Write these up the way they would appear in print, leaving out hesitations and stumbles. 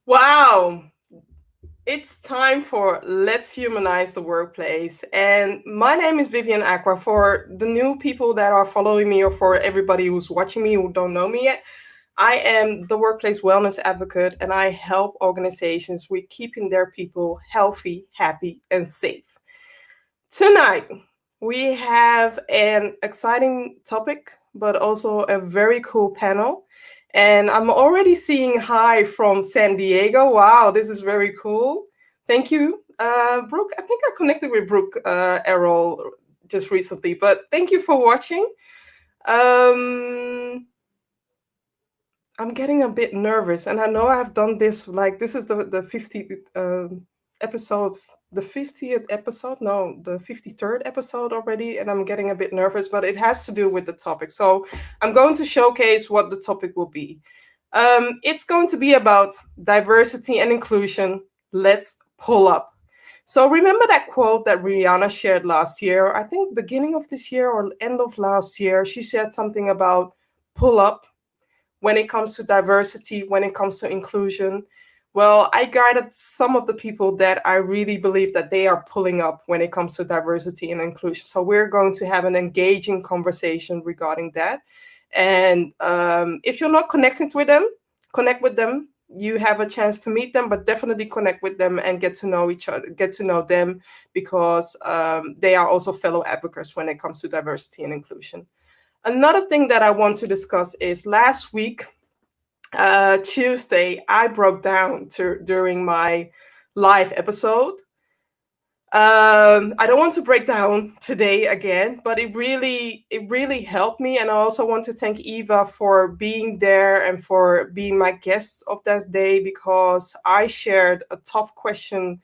Wow, it's time for Let's Humanize the Workplace. And my name is Vivian Acquah. For the new people that are following me, or for everybody who's watching me who don't know me yet, I am the workplace wellness advocate and I help organizations with keeping their people healthy, happy, and safe. Tonight, we have an exciting topic, but also a very cool panel. And I'm already seeing hi from San Diego. Wow, this is very cool. Thank you, Brooke. I think I connected with Brooke Errol just recently, but thank you for watching. Um, I'm getting a bit nervous, and I know I've done this. Like this is the 50th episode, the 50th episode. No, the 53rd episode already, and I'm getting a bit nervous. But it has to do with the topic, so I'm going to showcase what the topic will be. It's going to be about diversity and inclusion. Let's pull up. So remember that quote that Rihanna shared last year? I think beginning of this year or end of last year, she said something about pull up when it comes to diversity, when it comes to inclusion. Well, I guided some of the people that I really believe that they are pulling up when it comes to diversity and inclusion. So we're going to have an engaging conversation regarding that. And if you're not connecting with them, connect with them. You have a chance to meet them, but definitely connect with them and get to know each other, get to know them because they are also fellow advocates when it comes to diversity and inclusion. Another thing that I want to discuss is last week, Tuesday, I broke down during my live episode. I don't want to break down today again, but it really helped me, and I also want to thank Eva for being there and for being my guest of that day because I shared a tough question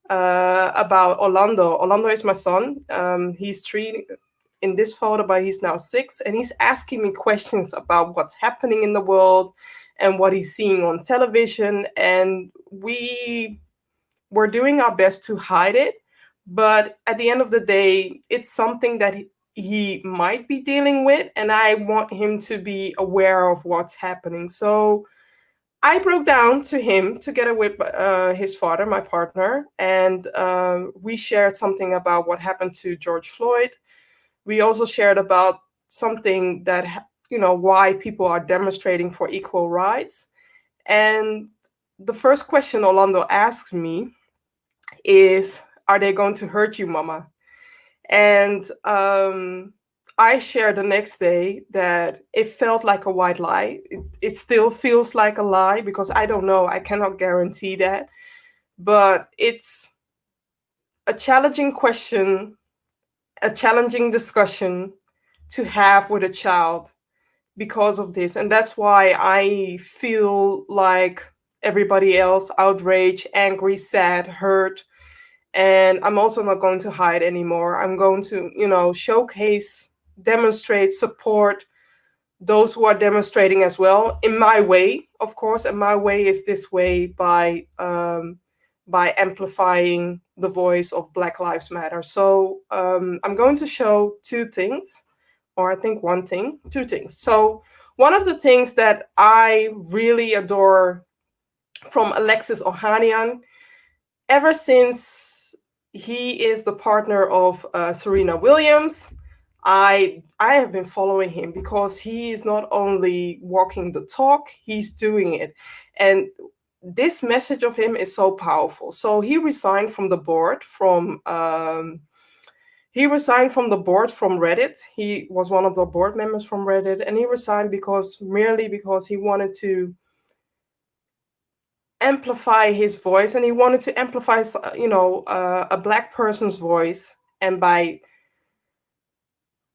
about Orlando. Orlando is my son. He's 3 in this photo, but he's now 6, and he's asking me questions about what's happening in the world and what he's seeing on television. And we were doing our best to hide it, but at the end of the day, it's something that he might be dealing with, and I want him to be aware of what's happening. So I broke down to him together with his father, my partner, and we shared something about what happened to George Floyd. We also shared about something that, why people are demonstrating for equal rights. And the first question Orlando asked me is, are they going to hurt you, mama? And I shared the next day that it felt like a white lie. It still feels like a lie because I don't know. I cannot guarantee that. But it's a challenging question, a challenging discussion to have with a child because of this. And that's why I feel like everybody else outraged, angry, sad, hurt. And I'm also not going to hide anymore. I'm going to, showcase, demonstrate, support those who are demonstrating as well in my way, of course. And my way is this way by amplifying the voice of Black Lives Matter. So I'm going to show two things, or I think one thing, two things. So one of the things that I really adore from Alexis Ohanian, ever since he is the partner of Serena Williams, I have been following him because he is not only walking the talk, he's doing it. And this message of him is so powerful. So he resigned from the board from Reddit. He was one of the board members from Reddit, and he resigned merely because he wanted to amplify his voice, and he wanted to amplify, a Black person's voice, and by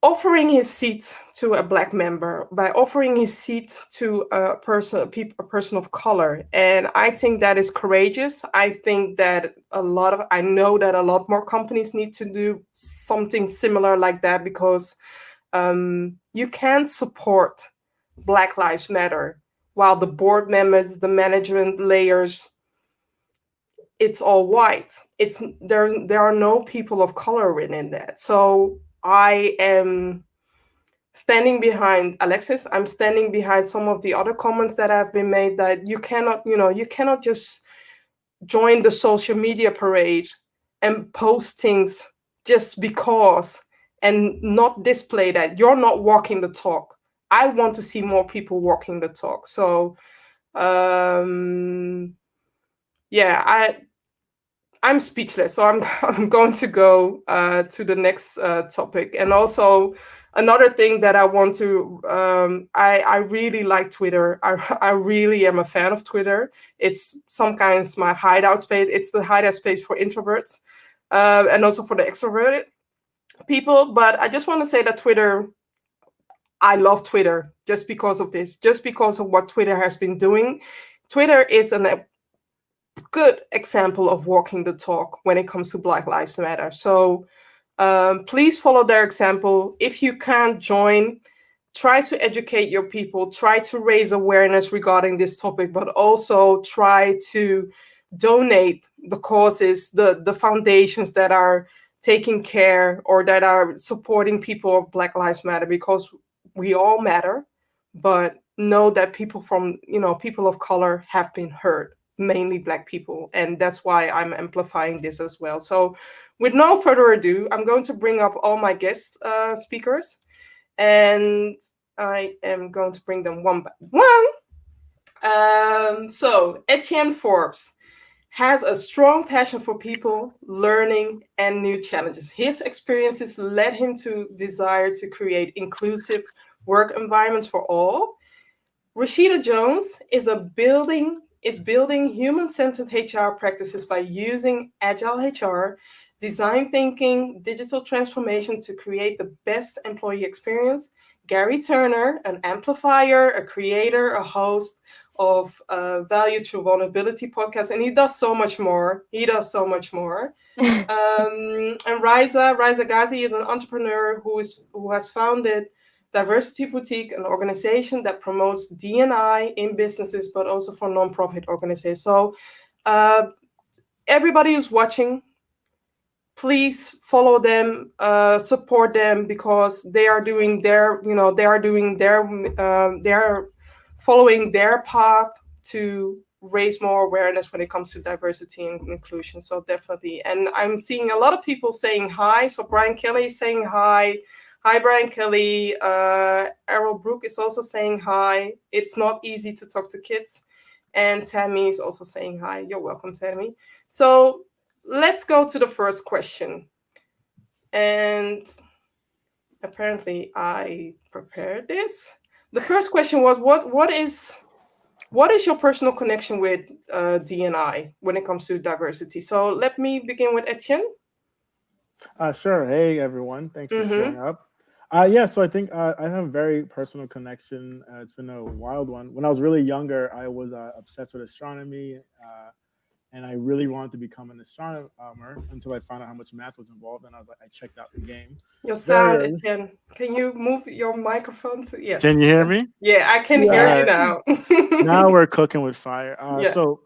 offering his seat to a Black member, by offering his seat to a person of color. And I think that is courageous. I think that I know that a lot more companies need to do something similar like that because you can't support Black Lives Matter while the board members, the management layers, it's all white. There are no people of color within that. So I am standing behind Alexis. I'm standing behind some of the other comments that have been made, that you cannot just join the social media parade and post things just because, and not display that. You're not walking the talk. I want to see more people walking the talk. So yeah, I'm speechless. So I'm going to go to the next topic. And also another thing that I want to I really like Twitter. I really am a fan of Twitter. It's sometimes my hideout space. It's the hideout space for introverts and also for the extroverted people. But I just want to say that I love Twitter just because of this, just because of what Twitter has been doing. Twitter is a good example of walking the talk when it comes to Black Lives Matter. So please follow their example. If you can't join, try to educate your people, try to raise awareness regarding this topic, but also try to donate the causes, the foundations that are taking care or that are supporting people of Black Lives Matter, because we all matter, but know that people of color have been hurt, mainly Black people. And that's why I'm amplifying this as well. So with no further ado, I'm going to bring up all my guest speakers, and I am going to bring them one by one. So Etienne Forbes has a strong passion for people, learning, and new challenges. His experiences led him to desire to create inclusive work environments for all. Rishita Jones is building human-centered HR practices by using Agile HR, design thinking, digital transformation to create the best employee experience. Garry Turner, an amplifier, a creator, a host of Value Through Vulnerability podcast, and he does so much more. And Raisa Ghazi is an entrepreneur who has founded Diversity Boutique, an organization that promotes D&I in businesses, but also for nonprofit organizations. So everybody who's watching, please follow them, support them, because they are doing they're following their path to raise more awareness when it comes to diversity and inclusion. So definitely. And I'm seeing a lot of people saying hi. So Brian Kelly is saying hi. Hi, Brian Kelly. Errol Brook is also saying hi. It's not easy to talk to kids. And Tammy is also saying hi. You're welcome, Tammy. So let's go to the first question. And apparently I prepared this. The first question was, what is your personal connection with D&I when it comes to diversity? So let me begin with Etienne. Sure. Hey, everyone. Thanks for showing up. Yeah, so I think I have a very personal connection. It's been a wild one. When I was really younger, I was obsessed with astronomy, and I really wanted to become an astronomer until I found out how much math was involved, and I was like, I checked out the game. Your Very sound, early. Etienne. Can you move your microphone to Can yes? you hear me? Yeah, I can hear All you right. now. Now we're cooking with fire. Yeah. So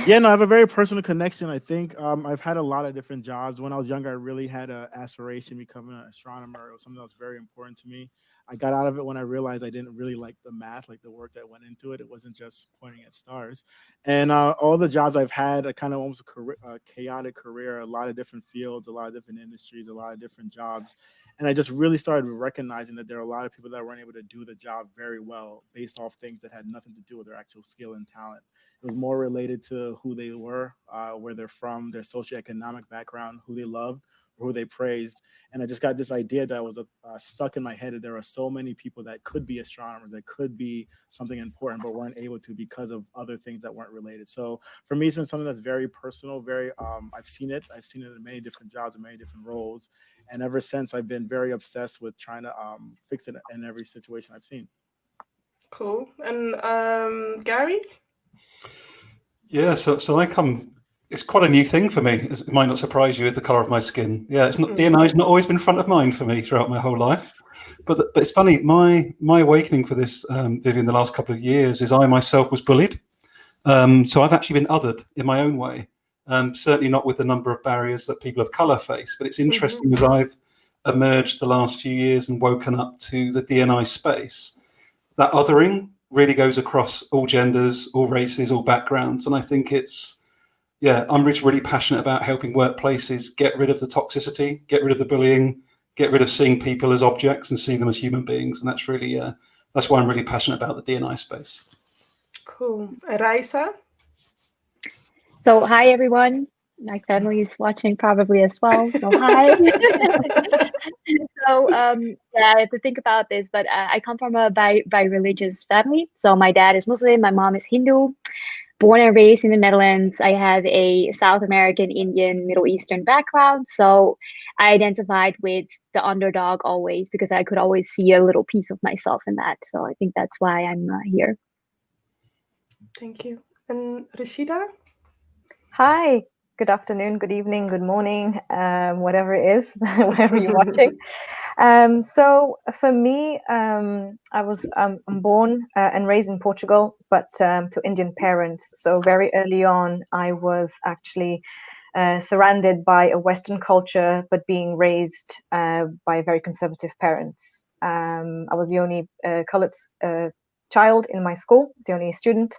yeah, no, I have a very personal connection. I think I've had a lot of different jobs. When I was younger, I really had an aspiration becoming an astronomer. It was something that was very important to me. I got out of it when I realized I didn't really like the math, like the work that went into it. It wasn't just pointing at stars. And all the jobs I've had, a kind of almost chaotic career, a lot of different fields, a lot of different industries, a lot of different jobs. And I just really started recognizing that there are a lot of people that weren't able to do the job very well based off things that had nothing to do with their actual skill and talent. It was more related to who they were, where they're from, their socioeconomic background, who they loved, or who they praised. And I just got this idea that was stuck in my head that there are so many people that could be astronomers, that could be something important, but weren't able to because of other things that weren't related. So for me, it's been something that's very personal, very, I've seen it in many different jobs and many different roles. And ever since, I've been very obsessed with trying to fix it in every situation I've seen. Cool. And Garry? Yeah, so I come. It's quite a new thing for me. It might not surprise you with the color of my skin. Yeah, it's not DNI's not always been front of mind for me throughout my whole life. But it's funny. My awakening for this, Vivian, the last couple of years is I myself was bullied. So I've actually been othered in my own way. Certainly not with the number of barriers that people of color face. But it's interesting as I've emerged the last few years and woken up to the D&I space, that othering really goes across all genders, all races, all backgrounds. And I think I'm really passionate about helping workplaces get rid of the toxicity, get rid of the bullying, get rid of seeing people as objects and see them as human beings. And that's really, that's why I'm really passionate about the D&I space. Cool. Raisa? So hi everyone. My family is watching probably as well. So hi. So yeah, I have to think about this, but I come from a bi religious family. So my dad is Muslim, my mom is Hindu. Born and raised in the Netherlands, I have a South American, Indian, Middle Eastern background. So I identified with the underdog always because I could always see a little piece of myself in that. So I think that's why I'm here. Thank you. And Rishita? Hi, good afternoon, good evening, good morning, whatever it is, wherever you're watching. So for me, I'm born and raised in Portugal, but to Indian parents. So very early on, I was actually surrounded by a Western culture, but being raised by very conservative parents. I was the only colored child in my school, the only student.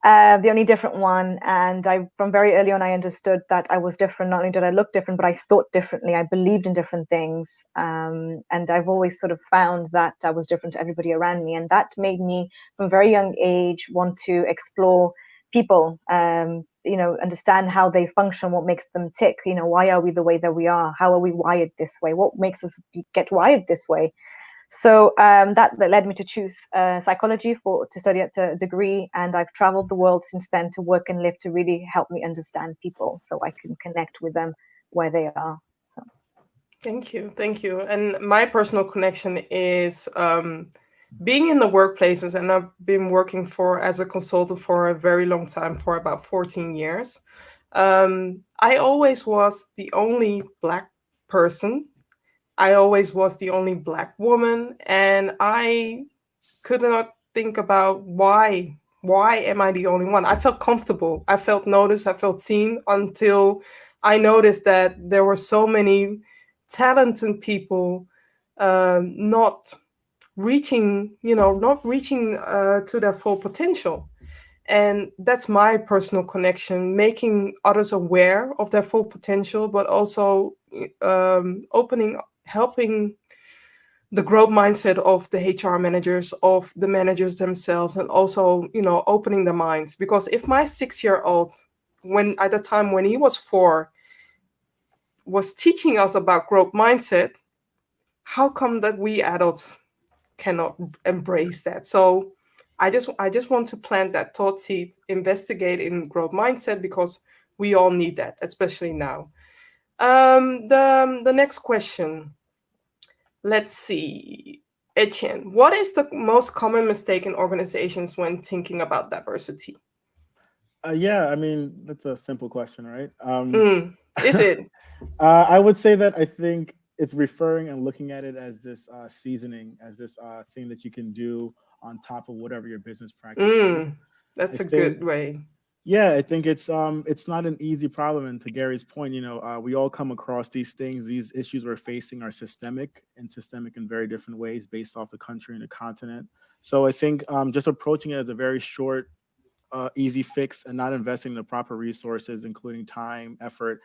The only different one, and from very early on, I understood that I was different. Not only did I look different, but I thought differently. I believed in different things, and I've always sort of found that I was different to everybody around me, and that made me, from a very young age, want to explore people. Understand how they function, what makes them tick. Why are we the way that we are? How are we wired this way? What makes us get wired this way? So that led me to choose psychology to study at a degree, and I've traveled the world since then to work and live to really help me understand people so I can connect with them where they are. So, Thank you. And my personal connection is being in the workplaces, and I've been working as a consultant for a very long time, for about 14 years. I always was the only Black person. I always was the only Black woman, and I could not think about why. Why am I the only one? I felt comfortable. I felt noticed. I felt seen until I noticed that there were so many talented people not reaching, to their full potential. And that's my personal connection, making others aware of their full potential, but also helping the growth mindset of the HR managers, of the managers themselves, and also, opening their minds. Because if my 6-year-old, at the time when he was 4, was teaching us about growth mindset, how come that we adults cannot embrace that? So I just want to plant that thought seed, investigate in growth mindset, because we all need that, especially now. The next question. Let's see. Etienne, what is the most common mistake in organizations when thinking about diversity? Yeah, I mean, that's a simple question, right? Is it? I would say that I think it's referring and looking at it as this seasoning, as this thing that you can do on top of whatever your business practice is. That's a good way. Yeah, I think it's not an easy problem. And to Gary's point, we all come across these things. These issues we're facing are systemic in very different ways based off the country and the continent. So I think just approaching it as a very short, easy fix and not investing the proper resources, including time, effort.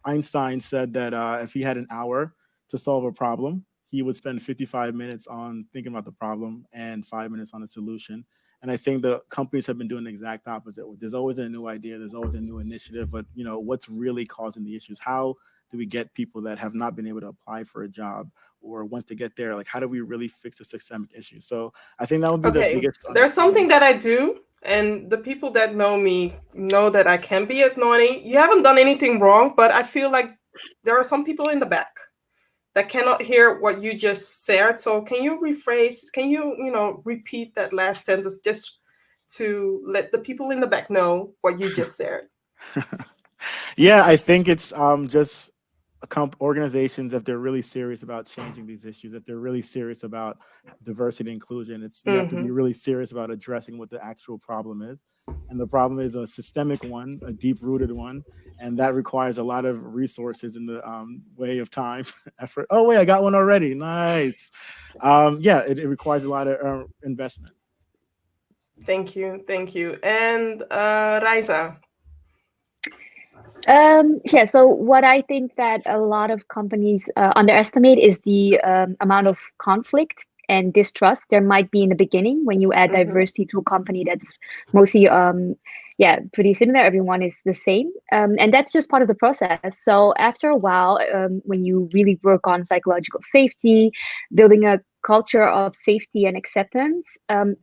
Einstein said that if he had an hour to solve a problem, he would spend 55 minutes on thinking about the problem and 5 minutes on the solution. And I think the companies have been doing the exact opposite. There's always a new idea, there's always a new initiative, but what's really causing the issues? How do we get people that have not been able to apply for a job, or once they get there, like how do we really fix the systemic issue? So I think that would be the biggest. There's something that I do, and the people that know me know that I can be annoying. You haven't done anything wrong, but I feel like there are some people in the back that cannot hear what you just said. So can you rephrase? Can you, repeat that last sentence just to let the people in the back know what you just said? Yeah, I think it's just organizations, if they're really serious about changing these issues, if they're really serious about diversity and inclusion, you have to be really serious about addressing what the actual problem is. And the problem is a systemic one, a deep-rooted one, and that requires a lot of resources in the way of time, effort. Oh, wait, I got one already. Nice. It requires a lot of investment. Thank you. And Raisa. So what I think that a lot of companies underestimate is the amount of conflict and distrust there might be in the beginning when you add diversity to a company that's mostly pretty similar. Everyone is the same, and that's just part of the process. So after a while, when you really work on psychological safety, building a culture of safety and acceptance,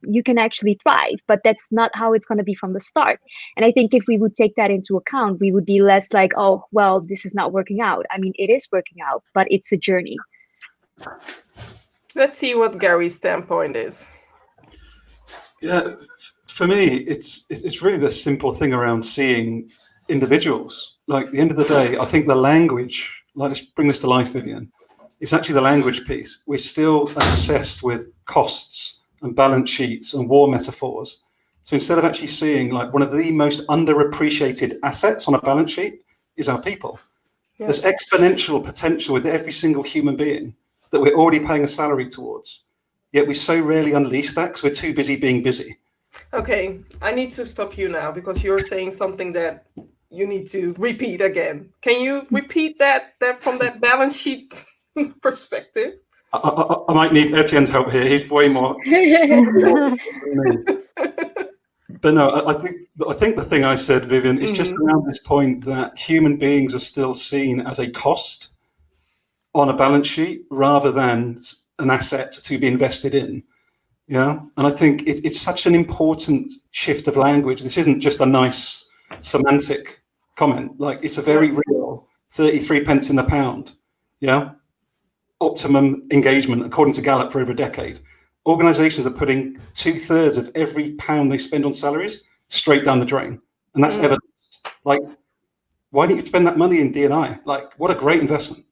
you can actually thrive. But that's not how it's going to be from the start. And I think if we would take that into account, we would be less like, oh, well, this is not working out. I mean, it is working out, but it's a journey. Let's see what Garry's standpoint is. Yeah, for me, it's really the simple thing around seeing individuals. Like, at the end of the day, I think the language, like, let's bring this to life, Vivian, it's actually the language piece. We're still obsessed with costs and balance sheets and war metaphors. So instead of actually seeing, like, one of the most underappreciated assets on a balance sheet is our people. Yeah. There's exponential potential with every single human being that we're already paying a salary towards. Yet we so rarely unleash that because we're too busy being busy. Okay, I need to stop you now because you're saying something that you need to repeat again. Can you repeat that from that balance sheet perspective? I might need Etienne's help here. He's way more. But no, I think the thing I said, Vivian, is just around this point that human beings are still seen as a cost on a balance sheet rather than an asset to be invested in. Yeah, and I think it's such an important shift of language. This isn't just a nice semantic comment. Like, it's a very real 33 pence in the pound. Yeah, optimum engagement according to Gallup for over a decade. Organizations are putting 2/3 of every pound they spend on salaries straight down the drain, and that's evidence. Like, why don't you spend that money in D&I? Like, what a great investment.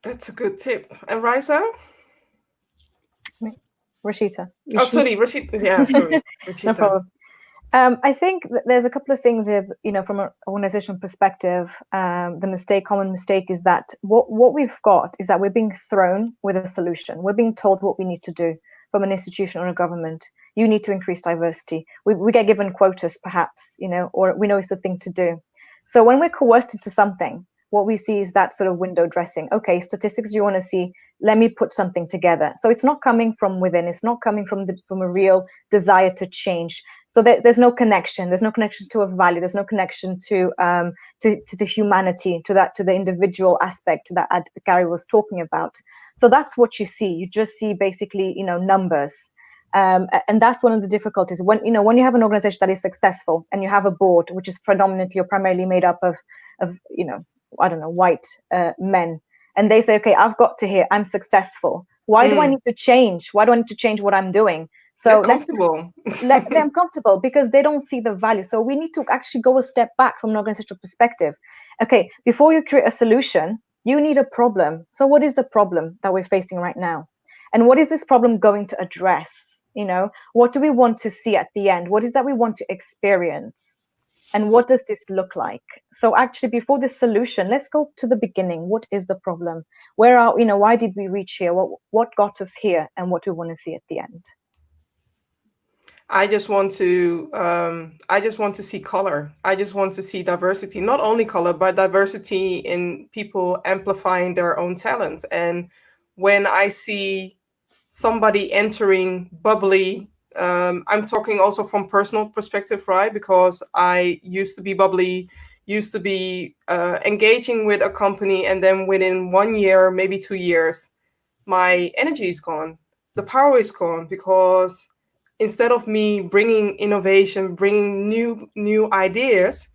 That's a good tip. And Raisa? Rishita. Oh, sorry, Rishita. Yeah, sorry. Rishita. No problem. I think there's a couple of things here, from an organizational perspective. The common mistake is that what we've got is that we're being thrown with a solution. We're being told what we need to do from an institution or a government. You need to increase diversity. We get given quotas, perhaps, or we know it's the thing to do. So when we're coerced into something, what we see is that sort of window dressing. Okay, statistics you want to see, let me put something together. So it's not coming from within. It's not coming from a real desire to change. So there's no connection. There's no connection to a value. There's no connection to the humanity, to the individual aspect that Garry was talking about. So that's what you see. You just see basically, numbers. And that's one of the difficulties when you have an organization that is successful and you have a board which is predominantly or primarily made up of white men, and they say, okay, I've got to here, I'm successful. Why do I need to change? Why do I need to change what I'm doing? So let them comfortable because they don't see the value. So we need to actually go a step back from an organizational perspective. Okay, before you create a solution, you need a problem. So what is the problem that we're facing right now? And what is this problem going to address? What do we want to see at the end? What is that we want to experience? And what does this look like? So actually, before the solution, let's go to the beginning. What is the problem? Why did we reach here? What got us here? And what do we want to see at the end? I just want to see color. I just want to see diversity, not only color, but diversity in people amplifying their own talents. And when I see somebody entering bubbly, I'm talking also from personal perspective, right? Because I used to be bubbly, used to be engaging with a company, and then within 1 year, maybe 2 years, my energy is gone. The power is gone because instead of me bringing innovation, bringing new ideas,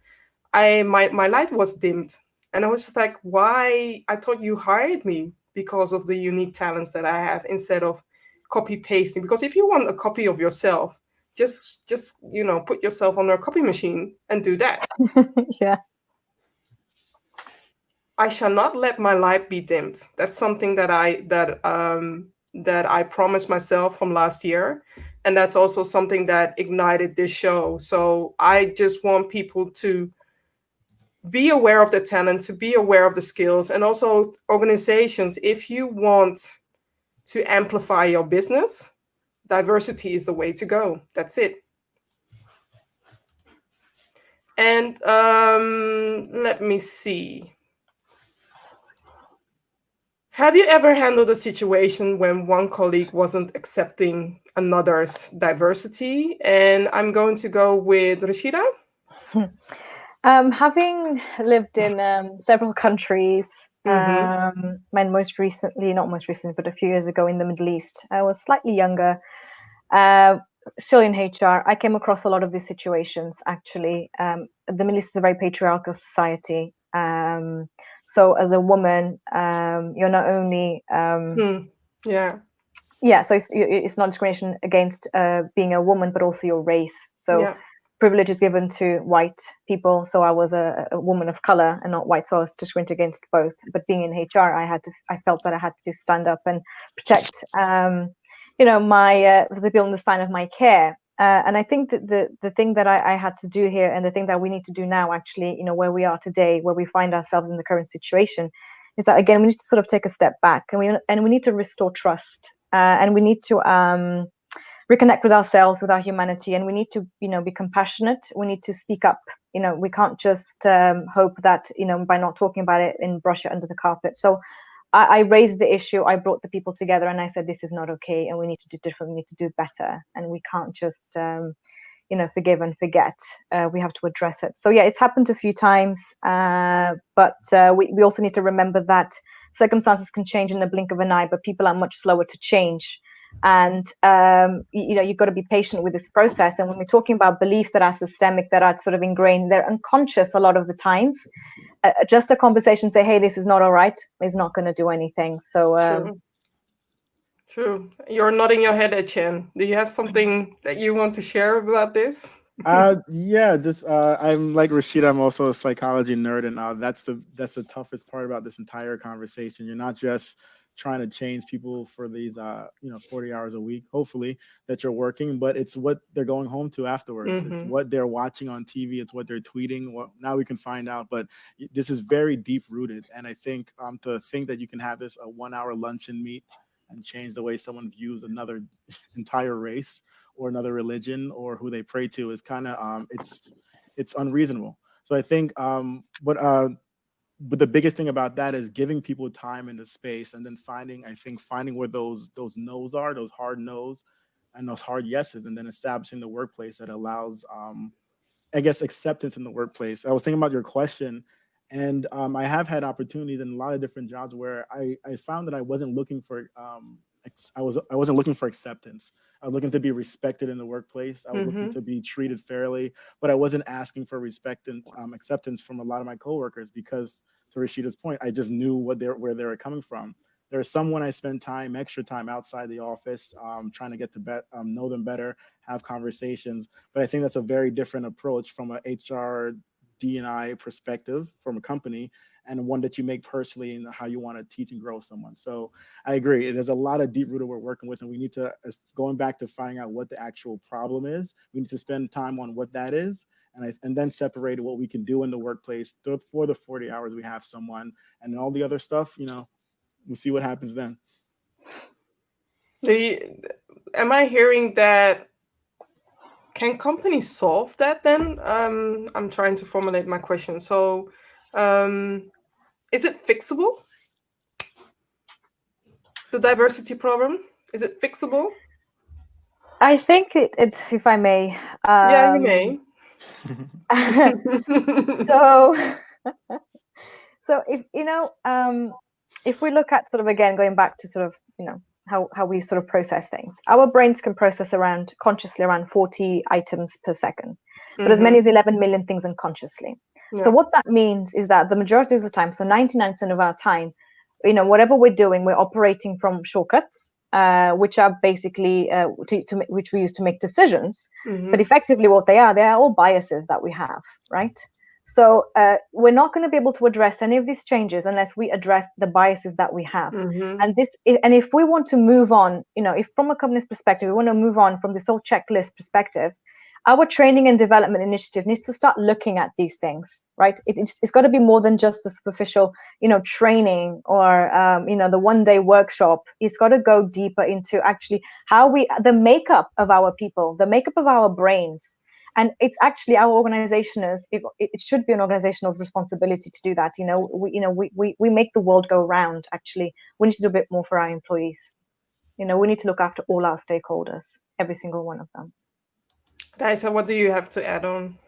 my light was dimmed. And I was just like, why? I thought you hired me because of the unique talents that I have instead of copy pasting. Because if you want a copy of yourself, just put yourself on a copy machine and do that. Yeah. I shall not let my light be dimmed. That's something that I promised myself from last year, and that's also something that ignited this show. So I just want people to be aware of the talent, to be aware of the skills, and also organizations. If you want to amplify your business, diversity is the way to go. That's it. And let me see. Have you ever handled a situation when one colleague wasn't accepting another's diversity? And I'm going to go with Rashida. Having lived in several countries, Mm-hmm. and not most recently, but a few years ago in the Middle East, I was slightly younger, still in HR. I came across a lot of these situations, actually. The Middle East is a very patriarchal society. So as a woman, you're not only... Yeah. Yeah, so it's not discrimination against being a woman, but also your race. So Yeah. privilege is given to white people. So I was a woman of color and not white, so I was discriminated against both. But being in HR, I felt that I had to stand up and protect, my the people in the span of my care. And I think that the thing that I had to do here, and the thing that we need to do now, actually, where we are today, where we find ourselves in the current situation, is that, again, we need to sort of take a step back, and we need to restore trust, and we need to reconnect with ourselves, with our humanity, and we need to, be compassionate. We need to speak up. We can't just hope that, by not talking about it and brush it under the carpet. So I raised the issue. I brought the people together, and I said, this is not okay, and we need to do different. We need to do better, and we can't just, forgive and forget. We have to address it. So yeah, it's happened a few times, but we also need to remember that circumstances can change in the blink of an eye, but people are much slower to change. And you've got to be patient with this process. And when we're talking about beliefs that are systemic, that are sort of ingrained, they're unconscious a lot of the times. Just a conversation, say, hey, this is not all right, is not going to do anything. So True. You're nodding your head, Etienne. Do you have something that you want to share about this? Yeah, just I'm like Rashida. I'm also a psychology nerd, and that's the toughest part about this entire conversation. You're not just trying to change people for these 40 hours a week, hopefully, that you're working, but it's what they're going home to afterwards. It's what they're watching on TV. It's what they're tweeting. Well, now we can find out, but this is very deep rooted, and I think to think that you can have this a 1 hour luncheon meet and change the way someone views another entire race or another religion or who they pray to is kind of it's unreasonable. So I think but the biggest thing about that is giving people time in the space, and then finding where those no's are, those hard no's and those hard yeses, and then establishing the workplace that allows I guess acceptance in the workplace. I was thinking about your question, and I have had opportunities in a lot of different jobs where I found that I wasn't looking for I wasn't looking for acceptance. I was looking to be respected in the workplace. I was looking to be treated fairly, but I wasn't asking for respect and acceptance from a lot of my coworkers because, to Rashida's point, I just knew where they were coming from. There's someone I spend extra time outside the office, trying to get to know them better, have conversations. But I think that's a very different approach from a HR D&I perspective from a company, and one that you make personally in how you want to teach and grow someone. So I agree. There's a lot of deep rooted we're working with, and we need to, going back to finding out what the actual problem is, we need to spend time on what that is, and then separate what we can do in the workplace for the 40 hours we have someone, and all the other stuff, we'll see what happens then. Am I hearing that? Can companies solve that then? I'm trying to formulate my question. So, is it fixable? The diversity problem, is it fixable? I think it's, if I may. Yeah, you may. So, so if we look at sort of, again, going back to sort of, how we sort of process things, our brains can process consciously around 40 items per second, but as many as 11 million things unconsciously. Yeah. So what that means is that the majority of the time, so 99% of our time, whatever we're doing, we're operating from shortcuts, which are basically which we use to make decisions. But effectively what they are all biases that we have, right? So we're not going to be able to address any of these changes unless we address the biases that we have. And if we want to move on, if from a company's perspective, we want to move on from this whole checklist perspective, our training and development initiative needs to start looking at these things, right? It's got to be more than just a superficial, training or, the one-day workshop. It's got to go deeper into actually the makeup of our people, the makeup of our brains. And it's actually our organization's, it should be an organizational responsibility to do that. We make the world go round, actually. We need to do a bit more for our employees. We need to look after all our stakeholders, every single one of them. Raisa, what do you have to add on?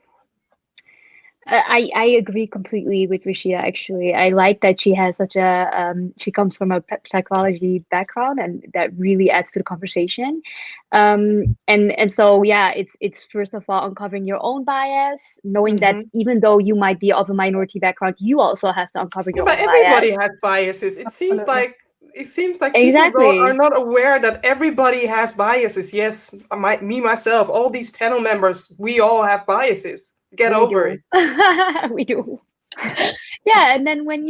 I agree completely with Rishita, actually. I like that she has such a, she comes from a psychology background, and that really adds to the conversation. And so, yeah, it's first of all uncovering your own bias, knowing that even though you might be of a minority background, you also have to uncover your own everybody bias. has biases. It seems like Exactly. people are not aware that everybody has biases. Yes, myself, all these panel members, we all have biases. Get over it. We do. Yeah, and then when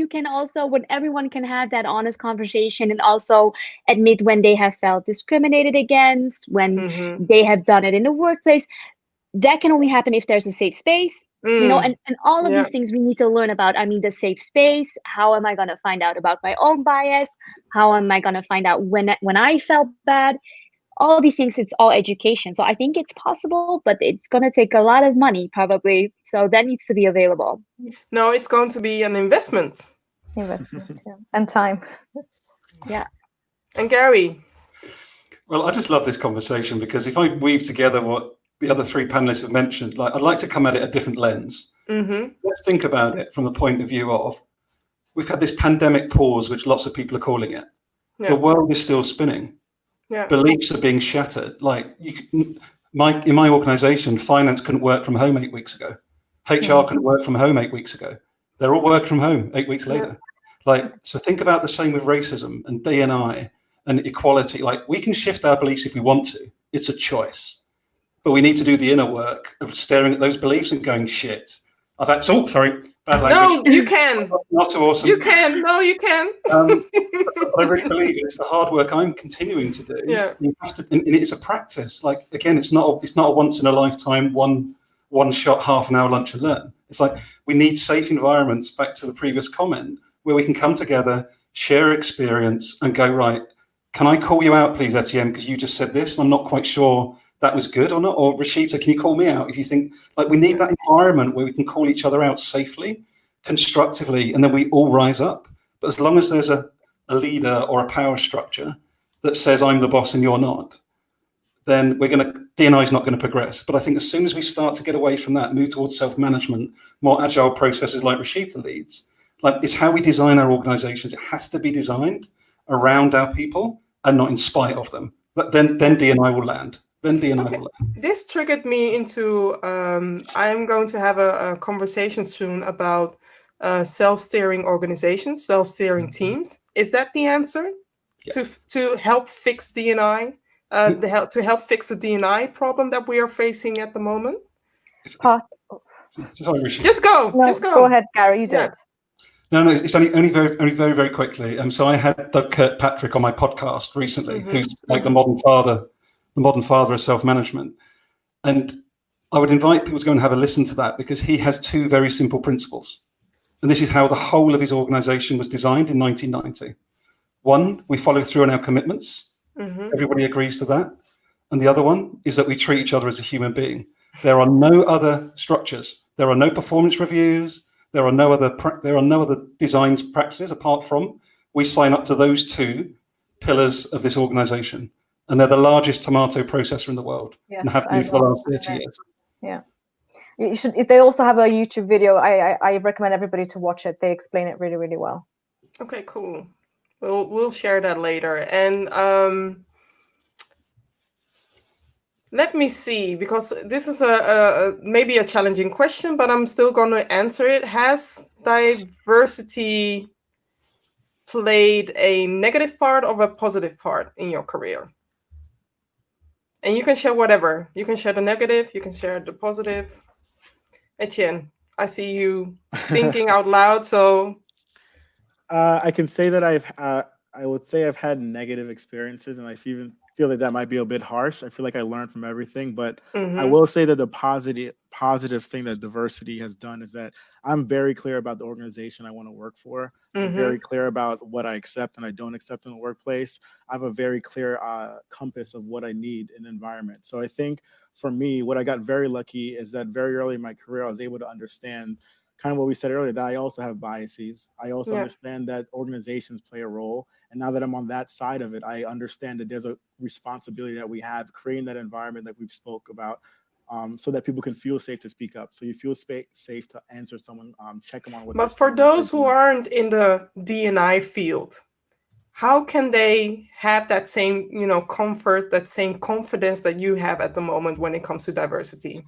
everyone can have that honest conversation and also admit when they have felt discriminated against, when they have done it in the workplace, that can only happen if there's a safe space. And all of these things we need to learn about. I mean, the safe space, how am I going to find out about my own bias? How am I going to find out when I felt bad? All these things, it's all education. So I think it's possible, but it's going to take a lot of money probably. So that needs to be available. No, it's going to be an investment. And time. Yeah. And Garry? Well, I just love this conversation because if I weave together what the other three panelists have mentioned, I'd like to come at it a different lens. Let's think about it from the point of view of, we've had this pandemic pause, which lots of people are calling it. The world is still spinning. Beliefs are being shattered. In my organization, finance couldn't work from home 8 weeks ago. HR couldn't work from home 8 weeks ago. They're all working from home 8 weeks later. So think about the same with racism and D&I and equality. We can shift our beliefs if we want to. It's a choice. But we need to do the inner work of staring at those beliefs and going, shit. Bad language. No, you can. Not so awesome. You can. No, you can. I really believe it's the hard work I'm continuing to do. You have to, and it's a practice. Again, it's not a once in a lifetime, one shot, half an hour lunch and learn. It's we need safe environments, back to the previous comment, where we can come together, share experience and go, right, can I call you out, please, Etienne, because you just said this, and I'm not quite sure that was good or not, or Rishita, can you call me out if you think, we need that environment where we can call each other out safely, constructively, and then we all rise up. But as long as there's a leader or a power structure that says I'm the boss and you're not, then D&I is not going to progress. But I think as soon as we start to get away from that, move towards self-management, more agile processes like Rishita leads, it's how we design our organizations. It has to be designed around our people and not in spite of them. But then D&I will land. This triggered me into, I'm going to have a conversation soon about self-steering organizations, self-steering teams. Is that the answer? Yeah. To help fix D&I, to help fix the D&I problem that we are facing at the moment? Sorry, just go. No, just go. Go ahead, Garry, you do it. No, it's only very, very quickly. So I had Doug Kirkpatrick on my podcast recently, who's the modern father of self-management. And I would invite people to go and have a listen to that, because he has two very simple principles. And this is how the whole of his organization was designed in 1990. One, we follow through on our commitments. Everybody agrees to that. And the other one is that we treat each other as a human being. There are no other structures. There are no performance reviews. There are no other design practices apart from we sign up to those two pillars of this organization. And they're the largest tomato processor in the world, and have been for the last 30 years. Yeah. You should. They also have a YouTube video. I recommend everybody to watch it. They explain it really, really well. Okay, cool. We'll share that later. And let me see, because this is maybe a challenging question, but I'm still going to answer it. Has diversity played a negative part or a positive part in your career? And you can share whatever. You can share the negative, you can share the positive. Etienne, I see you thinking out loud. So, I can say that I would say I've had negative experiences, and I even feel that that might be a bit harsh. I feel like I learned from everything, but I mm-hmm, will say that the positive thing that diversity has done is that I'm very clear about the organization I want to work for. I'm mm-hmm, very clear about what I accept and I don't accept in the workplace. I have a very clear compass of what I need in an environment. So I think for me, what I got very lucky is that very early in my career, I was able to understand kind of what we said earlier, that I also have biases. I also yeah. understand that organizations play a role. And now that I'm on that side of it, I understand that there's a responsibility that we have creating that environment that we've spoke about, so that people can feel safe to speak up. So you feel safe to answer someone, check them on what they're But for saying, what they're those who doing. aren't in the D&I field, how can they have that same, comfort, that same confidence that you have at the moment when it comes to diversity?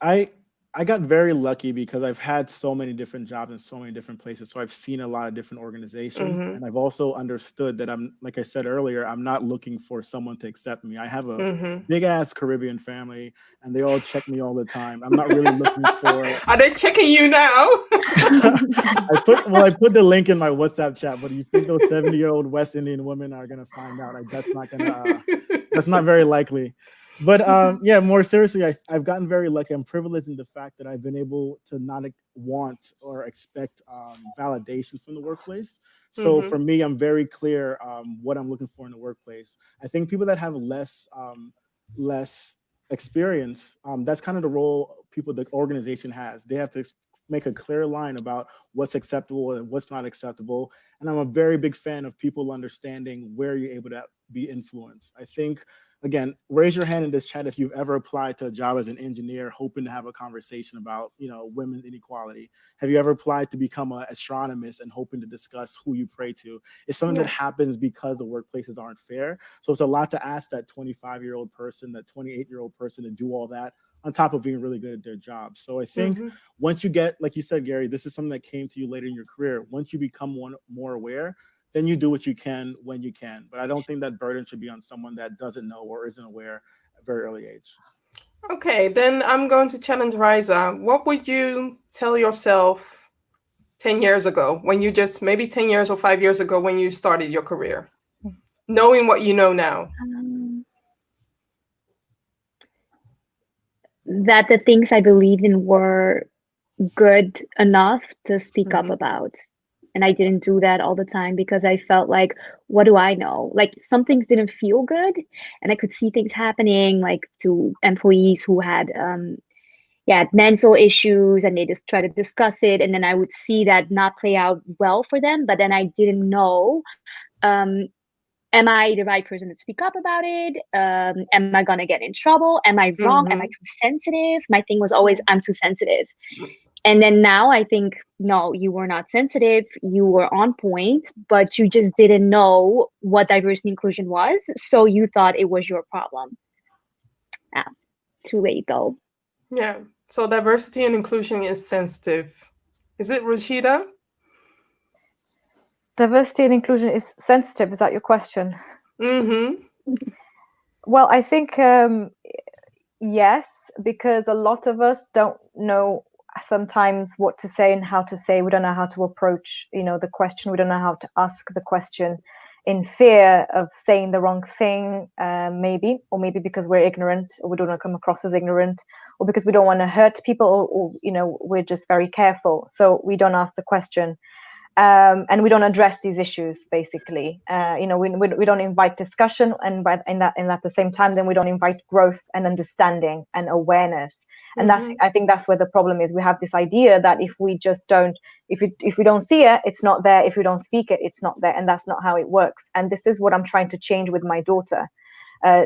I I got very lucky because I've had so many different jobs in so many different places. So I've seen a lot of different organizations, Mm-hmm. and I've also understood that I'm, like I said earlier, I'm not looking for someone to accept me. I have a Mm-hmm. big ass Caribbean family, and they all check me all the time. I'm not really looking for. Are they checking you now? I put the link in my WhatsApp chat, but you think those 70-year-old West Indian women are gonna find out? That's not very likely. But yeah, more seriously, I've gotten very lucky. I'm privileged in the fact that I've been able to not want or expect validation from the workplace. So Mm-hmm. for me, I'm very clear what I'm looking for in the workplace. I think people that have less experience, that's kind of the role people the organization has. They have to make a clear line about what's acceptable and what's not acceptable. And I'm a very big fan of people understanding where you're able to be influenced. I think, again, raise your hand in this chat if you've ever applied to a job as an engineer hoping to have a conversation about, women inequality. Have you ever applied to become an astronomist and hoping to discuss who you pray to? It's something that Yeah. happens because the workplaces aren't fair. So it's a lot to ask that 25-year-old person, that 28-year-old person to do all that on top of being really good at their job. So I think Mm-hmm. once you get, like you said, Garry, this is something that came to you later in your career. Once you become more aware, then you do what you can when you can. But I don't think that burden should be on someone that doesn't know or isn't aware at a very early age. Okay, then I'm going to challenge Raisa. What would you tell yourself 10 years ago when you just, maybe 10 years or 5 years ago when you started your career, knowing what you know now? That the things I believed in were good enough to speak up Mm-hmm. about. And I didn't do that all the time because I felt like, what do I know? Like some things didn't feel good. And I could see things happening like to employees who had mental issues and they just try to discuss it. And then I would see that not play out well for them. But then I didn't know, um, am I the right person to speak up about it? Am I gonna get in trouble? Am I wrong? Am I Mm-hmm. too sensitive? My thing was always, Yeah. I'm too sensitive. And then now I think, no, you were not sensitive. You were on point, but you just didn't know what diversity and inclusion was. So you thought it was your problem. Ah, too late though. Yeah. So diversity and inclusion is sensitive. Is it, Rashida? Diversity and inclusion is sensitive. Is that your question? Mm-hmm. Well, I think yes, because a lot of us don't know sometimes what to say and how to say. We don't know how to approach, the question. We don't know how to ask the question in fear of saying the wrong thing, maybe, or maybe because we're ignorant, or we don't want to come across as ignorant, or because we don't want to hurt people, or we're just very careful. So we don't ask the question. And we don't address these issues basically. We don't invite discussion, and at the same time then we don't invite growth and understanding and awareness. And Mm-hmm. I think that's where the problem is. We have this idea that if we just don't, if we don't see it, it's not there. If we don't speak it, it's not there. And that's not how it works. And this is what I'm trying to change with my daughter.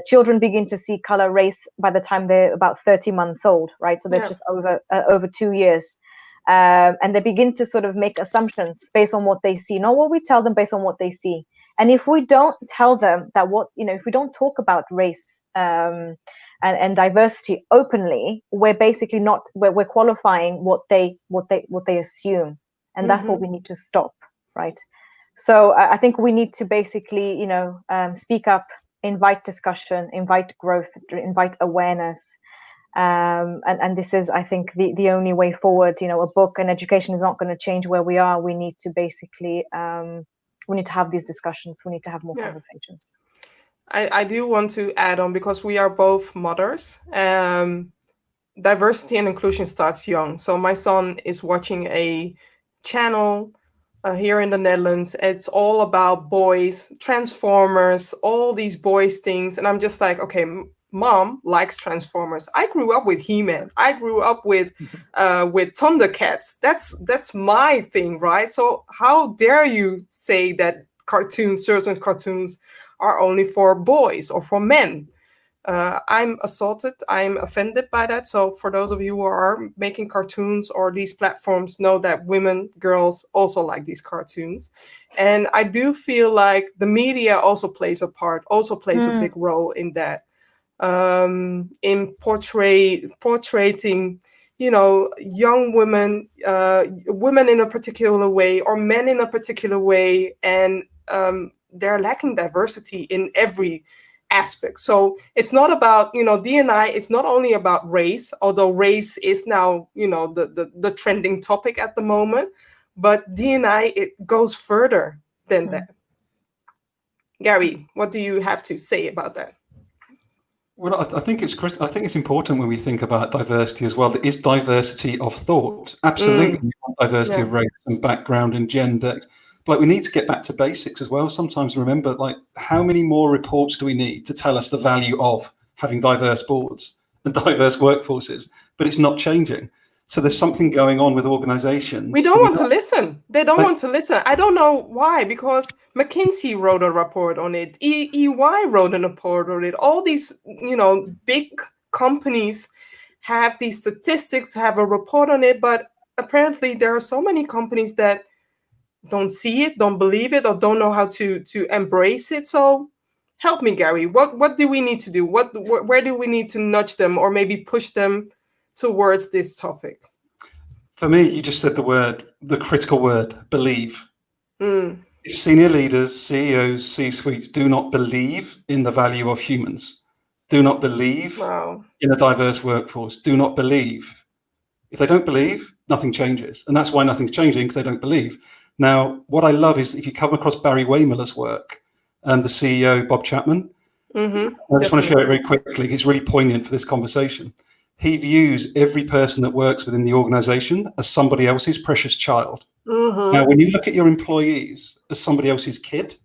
Children begin to see color, race by the time they're about 30 months old, right? So there's Yeah. just over 2 years. And they begin to sort of make assumptions based on what they see, not what we tell them, based on what they see. And if we don't tell them that if we don't talk about race and diversity openly, we're basically not, we're qualifying what they assume, and that's what Mm-hmm. we need to stop, right? So I think we need to basically, speak up, invite discussion, invite growth, invite awareness. And this is, I think, the only way forward. A book and education is not going to change where we are. We need to basically we need to have these discussions. We need to have more conversations. I do want to add on, because we are both mothers. Diversity and inclusion starts young. So my son is watching a channel here in the Netherlands. It's all about boys, Transformers, all these boys things. And I'm just like, okay, mom likes Transformers. I grew up with He-Man. I grew up with Thundercats. That's my thing, right? So how dare you say that certain cartoons are only for boys or for men? I'm assaulted. I'm offended by that. So for those of you who are making cartoons or these platforms, know that women, girls also like these cartoons. And I do feel like the media also plays a part, also plays a big role in that, in portraying, young women, women in a particular way or men in a particular way. And they're lacking diversity in every aspect. So it's not about, D&I, it's not only about race, although race is now, the trending topic at the moment, but D&I, it goes further than that. Garry, what do you have to say about that? Well, I think it's important when we think about diversity as well. There is diversity of thought. Absolutely, we want diversity of race and background and gender. But we need to get back to basics as well. Sometimes remember, how many more reports do we need to tell us the value of having diverse boards and diverse workforces? But it's not changing. So there's something going on with organizations. We don't want to listen. They don't want to listen. I don't know why, because McKinsey wrote a report on it. EY wrote a report on it. All these, big companies have these statistics, have a report on it. But apparently there are so many companies that don't see it, don't believe it, or don't know how to embrace it. So help me, Garry. What do we need to do? Where do we need to nudge them or maybe push them towards this topic? For me, you just said the critical word, believe. If senior leaders, CEOs, C-suites do not believe in the value of humans, do not believe in a diverse workforce, do not believe. If they don't believe, nothing changes. And that's why nothing's changing, because they don't believe. Now, what I love is if you come across Barry Waymiller's work and the CEO, Bob Chapman, I just want to share it very quickly. It's really poignant for this conversation. He views every person that works within the organization as somebody else's precious child. Now, when you look at your employees as somebody else's kid,